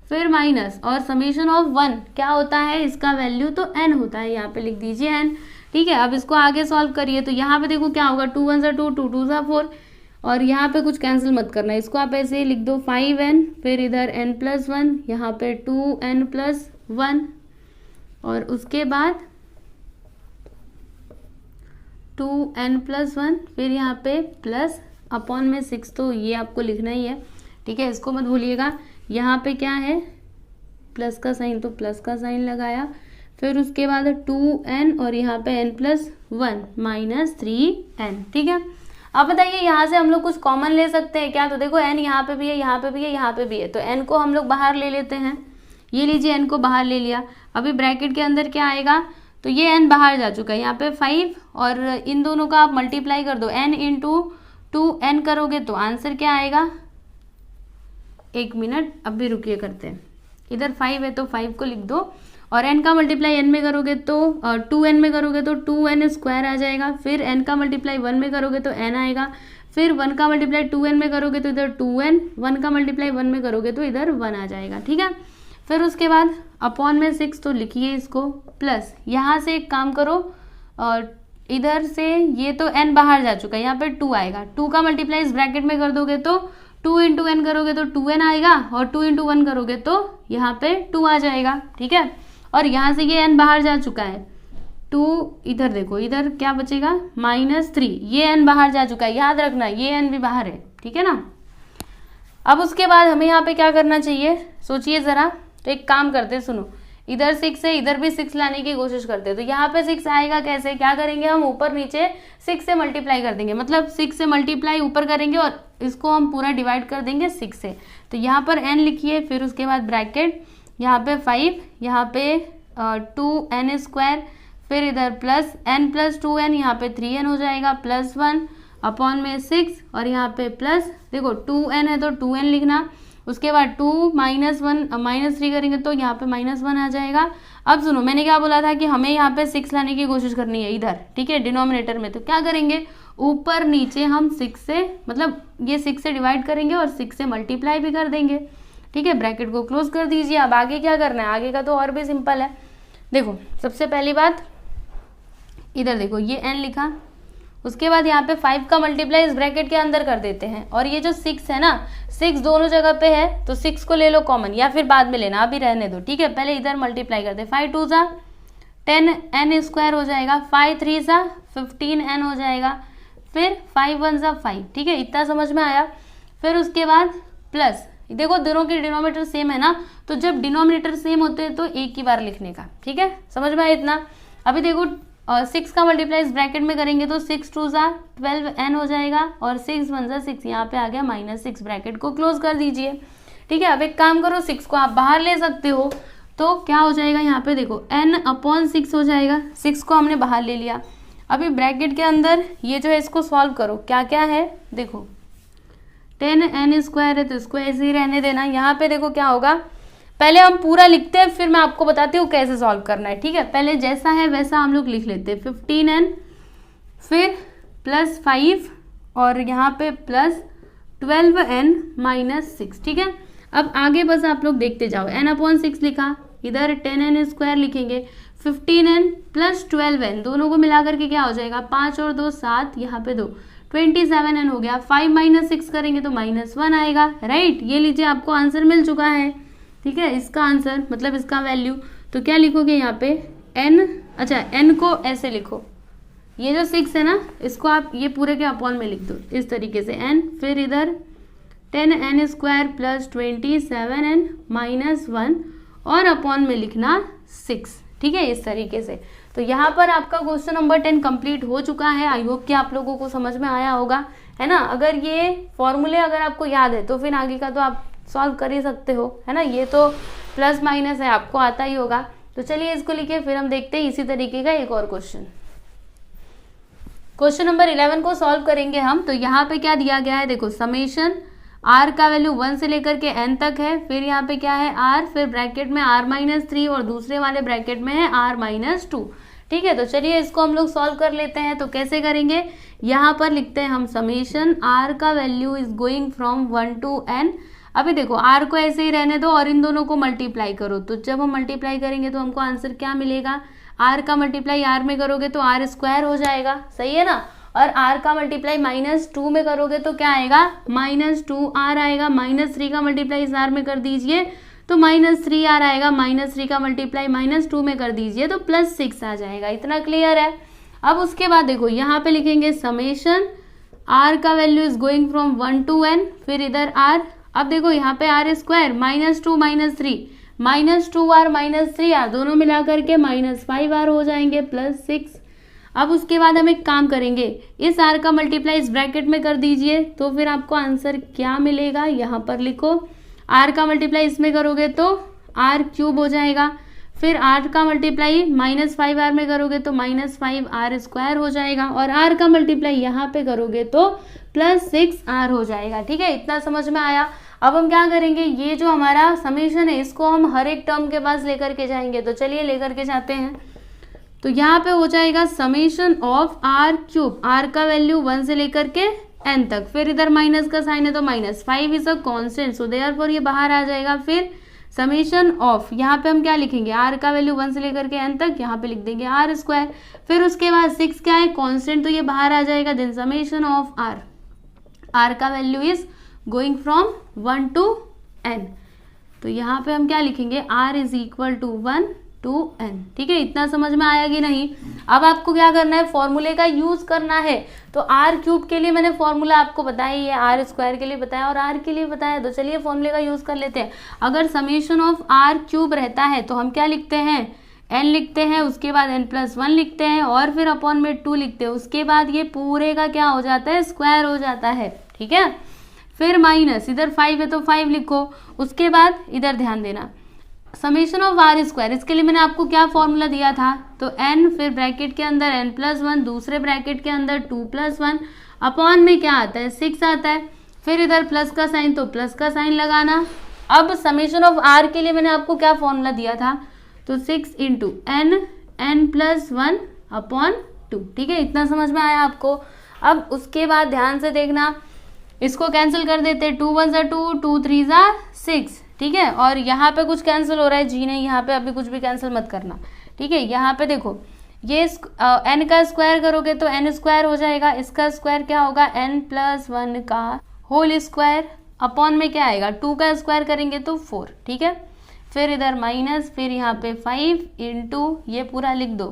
फिर माइनस, और समेशन ऑफ 1 क्या होता है, इसका वैल्यू तो n होता है, यहाँ पे लिख दीजिए n। ठीक है, अब इसको आगे सॉल्व करिए तो यहाँ पे देखो क्या होगा, 2 1 ज़ा 2, 2 2 ज़ा 4, और यहाँ पे कुछ कैंसिल मत करना, इसको आप ऐसे ही लिख दो 5n, फिर इधर n+1, यहाँ पे 2n+1, और उसके बाद 2n+1, फिर यहाँ पे प्लस अपॉन में 6, तो ये आपको लिखना ही है। ठीक है, इसको मत भूलिएगा। यहाँ पे क्या है, प्लस का साइन तो प्लस का साइन लगाया, फिर उसके बाद 2n और यहाँ पे n+1 -3n। ठीक है, अब बताइए यहाँ से हम लोग कुछ कॉमन ले सकते हैं क्या? तो देखो n यहाँ पे भी है, यहाँ पे भी है, यहाँ पे भी है, तो n को हम लोग बाहर ले लेते हैं। ये लीजिए n को बाहर ले लिया। अभी ब्रैकेट के अंदर क्या आएगा? तो ये n बाहर जा चुका है, यहाँ पे 5 और इन दोनों का आप मल्टीप्लाई कर दो, n × 2n करोगे तो आंसर क्या आएगा? 1 मिनट अभी रुकिए करते हैं। इधर 5 है तो 5 को लिख दो और n का मल्टीप्लाई n में करोगे तो 2n में करोगे तो 2n² आ जाएगा। फिर n का मल्टीप्लाई 1 में करोगे तो n आएगा। फिर 1 का मल्टीप्लाई 2n में करोगे तो इधर 2n, 1 का मल्टीप्लाई 1 में करोगे तो इधर 1 आ जाएगा। ठीक है, फिर उसके बाद अपॉन में 6 तो लिखिए इसको, प्लस यहाँ से एक काम करो और इधर से ये तो n बाहर जा चुका है, यहाँ पे 2 आएगा। 2 का मल्टीप्लाई इस ब्रैकेट में कर दोगे तो 2 × n करोगे तो 2n आएगा और 2 × 1 करोगे तो यहाँ पे 2 आ जाएगा। ठीक है, और यहाँ से ये n बाहर जा चुका है, 2 इधर देखो, इधर क्या बचेगा? -3, ये n बाहर जा चुका है, याद रखना ये n भी बाहर है। ठीक है ना, अब उसके बाद हमें यहाँ पे क्या करना चाहिए, सोचिए ज़रा। तो एक काम करते हैं, सुनो, इधर 6 है, इधर भी 6 लाने की कोशिश करते हैं। तो यहाँ पे 6 आएगा कैसे? क्या करेंगे हम? ऊपर नीचे 6 से मल्टीप्लाई कर देंगे, मतलब 6 से मल्टीप्लाई ऊपर करेंगे और इसको हम पूरा डिवाइड कर देंगे 6 से। तो यहाँ पर n लिखिए, फिर उसके बाद ब्रैकेट, यहाँ पे 5, यहाँ पे 2n², फिर इधर प्लस n+2n, यहाँ पे 3n हो जाएगा, +1 अपॉन में 6 और यहाँ पे प्लस, देखो 2n है तो 2n लिखना। उसके बाद 2 -1 -3 करेंगे तो यहाँ पे -1 आ जाएगा। अब सुनो, मैंने क्या बोला था कि हमें यहाँ पे 6 लाने की कोशिश करनी है इधर। ठीक है, डिनोमिनेटर में। तो क्या करेंगे? ऊपर नीचे हम 6 से, मतलब ये 6 से डिवाइड करेंगे और 6 से मल्टीप्लाई भी कर देंगे। ठीक है, ब्रैकेट को क्लोज कर दीजिए। अब आगे क्या करना है? आगे का तो और भी सिंपल है। देखो, सबसे पहली बात इधर देखो, ये n लिखा, उसके बाद यहाँ पे 5 का मल्टीप्लाई इस ब्रैकेट के अंदर कर देते हैं और ये जो 6 है ना, 6 दोनों जगह पे है तो 6 को ले लो कॉमन, या फिर बाद में लेना, अभी रहने दो। ठीक है, पहले इधर मल्टीप्लाई करते, 5 2 सा 10n² हो जाएगा, 5 3 सा 15n हो जाएगा, फिर 5 1 सा 5। ठीक है, इतना समझ में आया। फिर उसके बाद प्लस, देखो दोनों के डिनोमिनेटर सेम है ना, तो जब डिनोमिनेटर सेम होते हैं तो एक ही बार लिखने का। ठीक है, समझ में आया इतना। अभी देखो 6 का मल्टीप्लाई इस ब्रैकेट में करेंगे तो 6 2 सा 12n हो जाएगा और 6 1 सा 6, यहाँ पे आ गया -6, ब्रैकेट को क्लोज कर दीजिए। ठीक है, अब एक काम करो, 6 को आप बाहर ले सकते हो, तो क्या हो जाएगा यहाँ पे? देखो n/6 हो जाएगा। 6 को हमने बाहर ले लिया। अभी ब्रैकेट के अंदर ये जो है इसको सॉल्व करो, क्या क्या है देखो, 10n² है तो इसको ऐसे ही रहने देना। यहाँ पे देखो क्या होगा, पहले हम पूरा लिखते हैं, फिर मैं आपको बताती हूँ कैसे सॉल्व करना है। ठीक है, पहले जैसा है वैसा हम लोग लिख लेते हैं। 15n, फिर +5 और यहाँ पे +12n - 6। ठीक है, अब आगे बस आप लोग देखते जाओ। n/6 लिखा, इधर 10n² लिखेंगे, 15n + 12n दोनों को मिला करके क्या हो जाएगा? 5 और 2 7, यहाँ पे 2, 27n हो गया। 5 - 6 करेंगे तो -1 आएगा। राइट, ये लीजिए आपको आंसर मिल चुका है। ठीक है, इसका आंसर मतलब इसका वैल्यू। तो क्या लिखोगे यहाँ पे? n, अच्छा n को ऐसे लिखो, ये जो 6 है ना, इसको आप ये पूरे के अपॉन में लिख दो इस तरीके से n, फिर इधर 10n² + 27n - 1 और अपॉन में लिखना 6। ठीक है, इस तरीके से। तो यहाँ पर आपका क्वेश्चन नंबर 10 कंप्लीट हो चुका है। आई होप कि आप लोगों को समझ में आया होगा, है ना। अगर ये फॉर्मूले अगर आपको याद है तो फिर आगे का तो आप सॉल्व कर ही सकते हो, है ना। ये तो प्लस माइनस है, आपको आता ही होगा। तो चलिए इसको लिखिए, फिर हम देखते हैं इसी तरीके का एक और क्वेश्चन। क्वेश्चन नंबर 11 को सॉल्व करेंगे हम। तो यहाँ पे क्या दिया गया है देखो, समेशन r का वैल्यू 1 से लेकर के n तक है, फिर यहाँ पे क्या है r, फिर ब्रैकेट में r-3 और दूसरे वाले ब्रैकेट में है r-2। ठीक है, तो चलिए इसको हम लोग सॉल्व कर लेते हैं। तो कैसे करेंगे, यहाँ पर लिखते हैं हम समेशन r का value is going from 1 to n। अभी देखो r को ऐसे ही रहने दो और इन दोनों को मल्टीप्लाई करो। तो जब हम मल्टीप्लाई करेंगे तो हमको आंसर क्या मिलेगा, r का मल्टीप्लाई r में करोगे तो r² हो जाएगा, सही है ना। और r का मल्टीप्लाई -2 में करोगे तो क्या आएगा, -2r आएगा। -3 का मल्टीप्लाई इस r में कर दीजिए तो -3r आएगा। -3 का मल्टीप्लाई -2 में कर दीजिए तो +6 आ जाएगा। इतना क्लियर है। अब उसके बाद देखो यहाँ पे लिखेंगे समेशन r का value is going from 1 to n, फिर इधर r। अब देखो यहाँ पे r² -2 -3 -2r -3r दोनों मिला करके -5r हो जाएंगे +6। अब उसके बाद हम एक काम करेंगे, इस r का मल्टीप्लाई इस ब्रैकेट में कर दीजिए, तो फिर आपको आंसर क्या मिलेगा यहाँ पर लिखो। r का मल्टीप्लाई इसमें करोगे तो r³ हो जाएगा, फिर r का मल्टीप्लाई -5r में करोगे तो -5r² हो जाएगा, और r का मल्टीप्लाई यहाँ पे करोगे तो +6r हो जाएगा। ठीक है, इतना समझ में आया। अब हम क्या करेंगे, ये जो हमारा समेशन है इसको हम हर एक टर्म के पास लेकर के जाएंगे, तो चलिए लेकर के जाते हैं। तो यहाँ पे हो जाएगा समेशन ऑफ r³, r का वैल्यू 1 से लेकर के n तक, फिर इधर माइनस का साइन है तो -5 is a constant, so therefore ये बाहर आ जाएगा। फिर समेशन ऑफ, यहाँ पे हम क्या लिखेंगे, r का वैल्यू 1 से लेकर के n तक, यहाँ पे लिख देंगे r², फिर उसके बाद 6 क्या है, कांस्टेंट, तो ये बाहर आ जाएगा। देन समेशन ऑफ r का value is going from 1 to n, तो यहाँ पे हम क्या लिखेंगे, r is equal to 1 to n। ठीक है, इतना समझ में आया कि नहीं। अब आपको क्या करना है, फॉर्मूले का यूज करना है। तो r³ के लिए मैंने फॉर्मूला आपको बताया ही है, r² के लिए बताया और r के लिए बताया, तो चलिए फॉर्मूले का यूज कर लेते हैं। अगर समेशन ऑफ r³ रहता है तो हम क्या लिखते हैं, n लिखते हैं, उसके बाद n+1 लिखते हैं और फिर अपॉन में 2 लिखते हैं, उसके बाद ये पूरे का क्या हो जाता है, स्क्वायर हो जाता है। ठीक है, फिर माइनस, इधर 5 है तो 5 लिखो, उसके बाद इधर ध्यान देना, समेशन ऑफ r², इसके लिए मैंने आपको क्या फॉर्मूला दिया था, तो n, फिर ब्रैकेट के अंदर n+1, दूसरे ब्रैकेट के अंदर 2+1, अपॉन में क्या आता है, 6 आता है, फिर इधर प्लस का साइन तो प्लस का साइन लगाना। अब समेशन ऑफ r के लिए मैंने आपको क्या फॉर्मूला दिया था, तो 6 × n+1 अपॉन 2। ठीक है, इतना समझ में आया आपको। अब उसके बाद ध्यान से देखना, इसको कैंसिल कर देते हैं, 2 1 2, 2 3 6। ठीक है, और यहाँ पे कुछ कैंसिल हो रहा है, जी नहीं, यहाँ पे अभी कुछ भी कैंसिल मत करना। ठीक है, यहाँ पे देखो, ये n का स्क्वायर करोगे तो n² हो जाएगा, इसका स्क्वायर क्या होगा, n+1 का होल स्क्वायर, अपॉन में क्या आएगा, 2 का स्क्वायर करेंगे तो 4। ठीक है, फिर इधर माइनस, फिर यहाँ पे 5 × ये पूरा लिख दो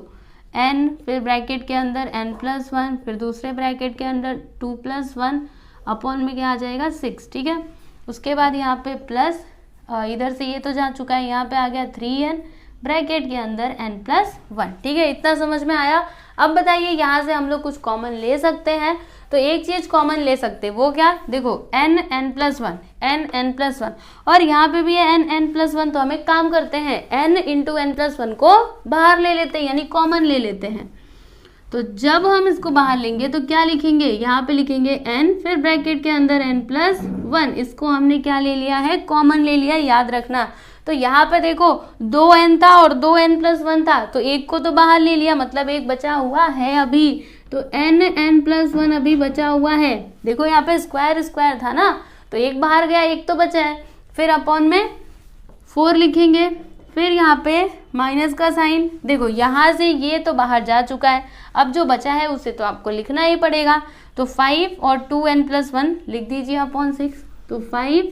n, फिर ब्रैकेट के अंदर n+1, फिर दूसरे ब्रैकेट के अंदर 2+1, अपॉन में क्या आ जाएगा, 6। ठीक है, उसके बाद यहाँ पे प्लस, इधर से ये तो जा चुका है, यहाँ पे आ गया 3n, ब्रैकेट के अंदर n+1। ठीक है, इतना समझ में आया। अब बताइए, यहाँ से हम लोग कुछ कॉमन ले सकते हैं, तो एक चीज कॉमन ले सकते हैं, वो क्या, देखो n n+1, n n+1, और यहाँ पे भी है n n+1, तो हम एक काम करते हैं, n × n+1 को बाहर ले लेते हैं, यानी कॉमन ले लेते हैं। तो जब हम इसको बाहर लेंगे तो क्या लिखेंगे, यहाँ पे लिखेंगे n, फिर ब्रैकेट के अंदर n+1, इसको हमने क्या ले लिया है, कॉमन ले लिया, याद रखना। तो यहाँ पे देखो 2n था और 2n+1 था, तो एक को तो बाहर ले लिया, मतलब एक बचा हुआ है अभी, तो n n+1 अभी बचा हुआ है। देखो यहाँ पे स्क्वायर स्क्वायर था ना, तो एक बाहर गया, एक तो बचा है, फिर अपॉन में 4 लिखेंगे, फिर यहाँ पे माइनस का साइन, देखो यहाँ से ये तो बाहर जा चुका है, अब जो बचा है उसे तो आपको लिखना ही पड़ेगा, तो 5 और 2n+1 लिख दीजिए अपॉन 6, तो 5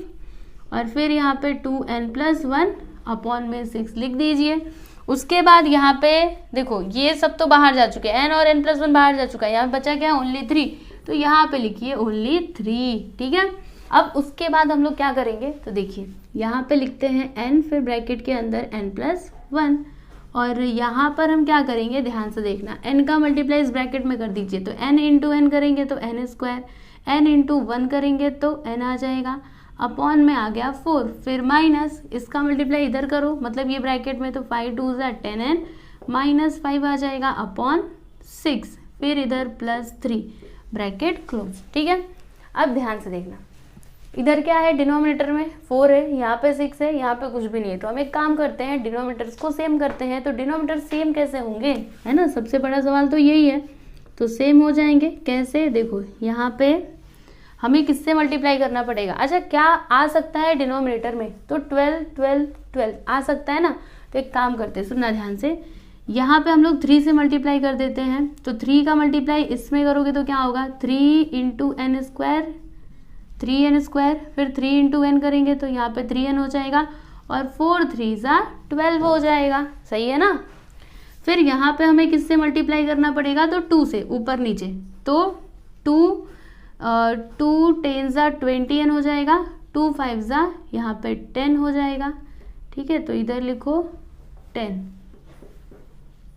और फिर यहाँ पे 2n+1 अपॉन में 6 लिख दीजिए। उसके बाद यहाँ पे देखो ये सब तो बाहर जा चुके हैं, n और n+1 बाहर जा चुका है, यहाँ बचा क्या है, ओनली 3, तो यहाँ पे लिखिए ओनली 3। ठीक है, अब उसके बाद हम लोग क्या करेंगे, तो देखिए यहाँ पे लिखते हैं n, फिर ब्रैकेट के अंदर n+1, और यहाँ पर हम क्या करेंगे, ध्यान से देखना, n का मल्टीप्लाई इस ब्रैकेट में कर दीजिए, तो n × n करेंगे तो n², n × 1 करेंगे तो n आ जाएगा, अपॉन में आ गया 4, फिर माइनस, इसका मल्टीप्लाई इधर करो, मतलब ये ब्रैकेट में, तो 5 2 10n, -5 आ जाएगा अपॉन 6, फिर इधर +3, ब्रैकेट क्लोज। ठीक है, अब ध्यान से देखना, इधर क्या है, डिनोमिनेटर में 4 है, यहाँ पे 6 है, यहाँ पे कुछ भी नहीं है, तो हम एक काम करते हैं, डिनोमिनेटर्स को सेम करते हैं। तो डिनोमिनेटर सेम कैसे होंगे, है ना, सबसे बड़ा सवाल तो यही है। तो सेम हो जाएंगे कैसे, देखो यहाँ पे हमें किससे मल्टीप्लाई करना पड़ेगा, अच्छा क्या आ सकता है डिनोमिनेटर में, तो 12 12 12 आ सकता है ना। तो एक काम करते हैं, सुनना ध्यान से, यहाँ पे हम लोग 3 से मल्टीप्लाई कर देते हैं, तो 3 का मल्टीप्लाई इसमें करोगे तो क्या होगा, 3 × n², 3n², फिर 3 × n करेंगे तो यहाँ पे 3n हो जाएगा, और 4 3 12 हो जाएगा, सही है ना। फिर यहाँ पे हमें किससे मल्टीप्लाई करना पड़ेगा, तो 2 से, ऊपर नीचे, तो 2 10 20n हो जाएगा, 2 5 यहाँ पे 10 हो जाएगा। ठीक है, तो इधर लिखो 10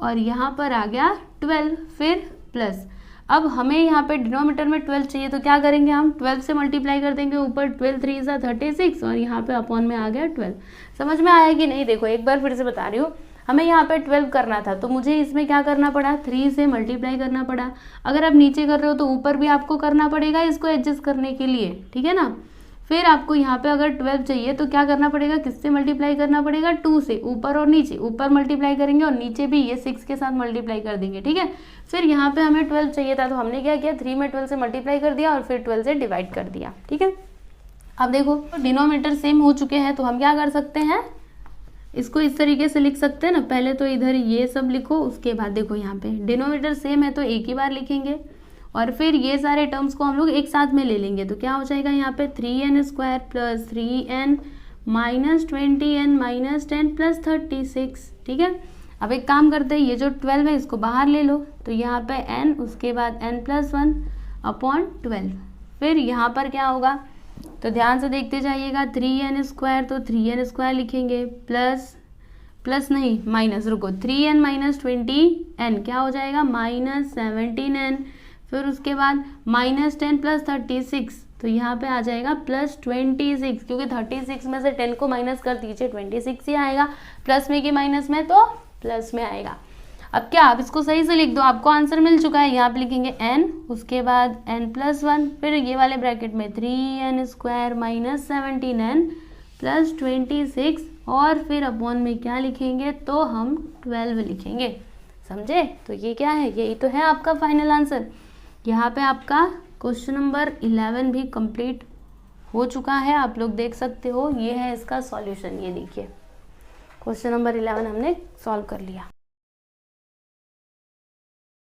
और यहाँ पर आ गया 12, फिर प्लस। अब हमें यहाँ पे डिनोमीटर में 12 चाहिए तो क्या करेंगे, हम 12 से मल्टीप्लाई कर देंगे, ऊपर 12 3 सा 36 और यहाँ पे अपॉन में आ गया 12। समझ में आया कि नहीं? देखो एक बार फिर से बता रही हूँ, हमें यहाँ पे 12 करना था तो मुझे इसमें क्या करना पड़ा, 3 से मल्टीप्लाई करना पड़ा। अगर आप नीचे कर रहे हो तो ऊपर भी आपको करना पड़ेगा इसको एडजस्ट करने के लिए, ठीक है ना। फिर आपको यहाँ पे अगर 12 चाहिए तो क्या करना पड़ेगा, किससे मल्टीप्लाई करना पड़ेगा, 2 से, ऊपर और नीचे, ऊपर मल्टीप्लाई करेंगे और नीचे भी ये 6 के साथ मल्टीप्लाई कर देंगे, ठीक है। फिर यहाँ पे हमें 12 चाहिए था तो हमने क्या किया, 3 में 12 से मल्टीप्लाई कर दिया और फिर 12 से डिवाइड कर दिया, ठीक है। अब देखो डिनोमीटर सेम हो चुके हैं तो हम क्या कर सकते हैं, इसको इस तरीके से लिख सकते हैं ना, पहले तो इधर ये सब लिखो, उसके बाद देखो यहाँ पे डिनोमीटर सेम है तो एक ही बार लिखेंगे और फिर ये सारे टर्म्स को हम लोग एक साथ में ले लेंगे तो क्या हो जाएगा यहाँ पे 3n² plus 3n minus 20n minus 10 plus 36, ठीक है। अब एक काम करते हैं, ये जो 12 है इसको बाहर ले लो तो यहाँ पे n, उसके बाद n+1 अपॉन 12। फिर यहाँ पर क्या होगा तो ध्यान से देखते जाइएगा, 3n² तो 3n² लिखेंगे प्लस नहीं माइनस, रुको 3n माइनस 20n क्या हो जाएगा, माइनस 17n। फिर उसके बाद माइनस 10 प्लस 36 तो यहाँ पे आ जाएगा प्लस 26, क्योंकि 36 में से 10 को माइनस कर दीजिए 26 ही आएगा, प्लस में कि माइनस में, तो प्लस में आएगा। अब क्या, आप इसको सही से लिख दो, आपको आंसर मिल चुका है। यहाँ पे लिखेंगे n, उसके बाद n+1, फिर ये वाले ब्रैकेट में 3n² माइनस 17n प्लस 26 और फिर अपॉन में क्या लिखेंगे, तो हम 12 लिखेंगे, समझे। तो ये क्या है, यही तो है आपका फाइनल आंसर। यहाँ पे आपका क्वेश्चन नंबर 11 भी कंप्लीट हो चुका है, आप लोग देख सकते हो, ये है इसका सॉल्यूशन। ये देखिए क्वेश्चन नंबर 11 हमने सॉल्व कर लिया।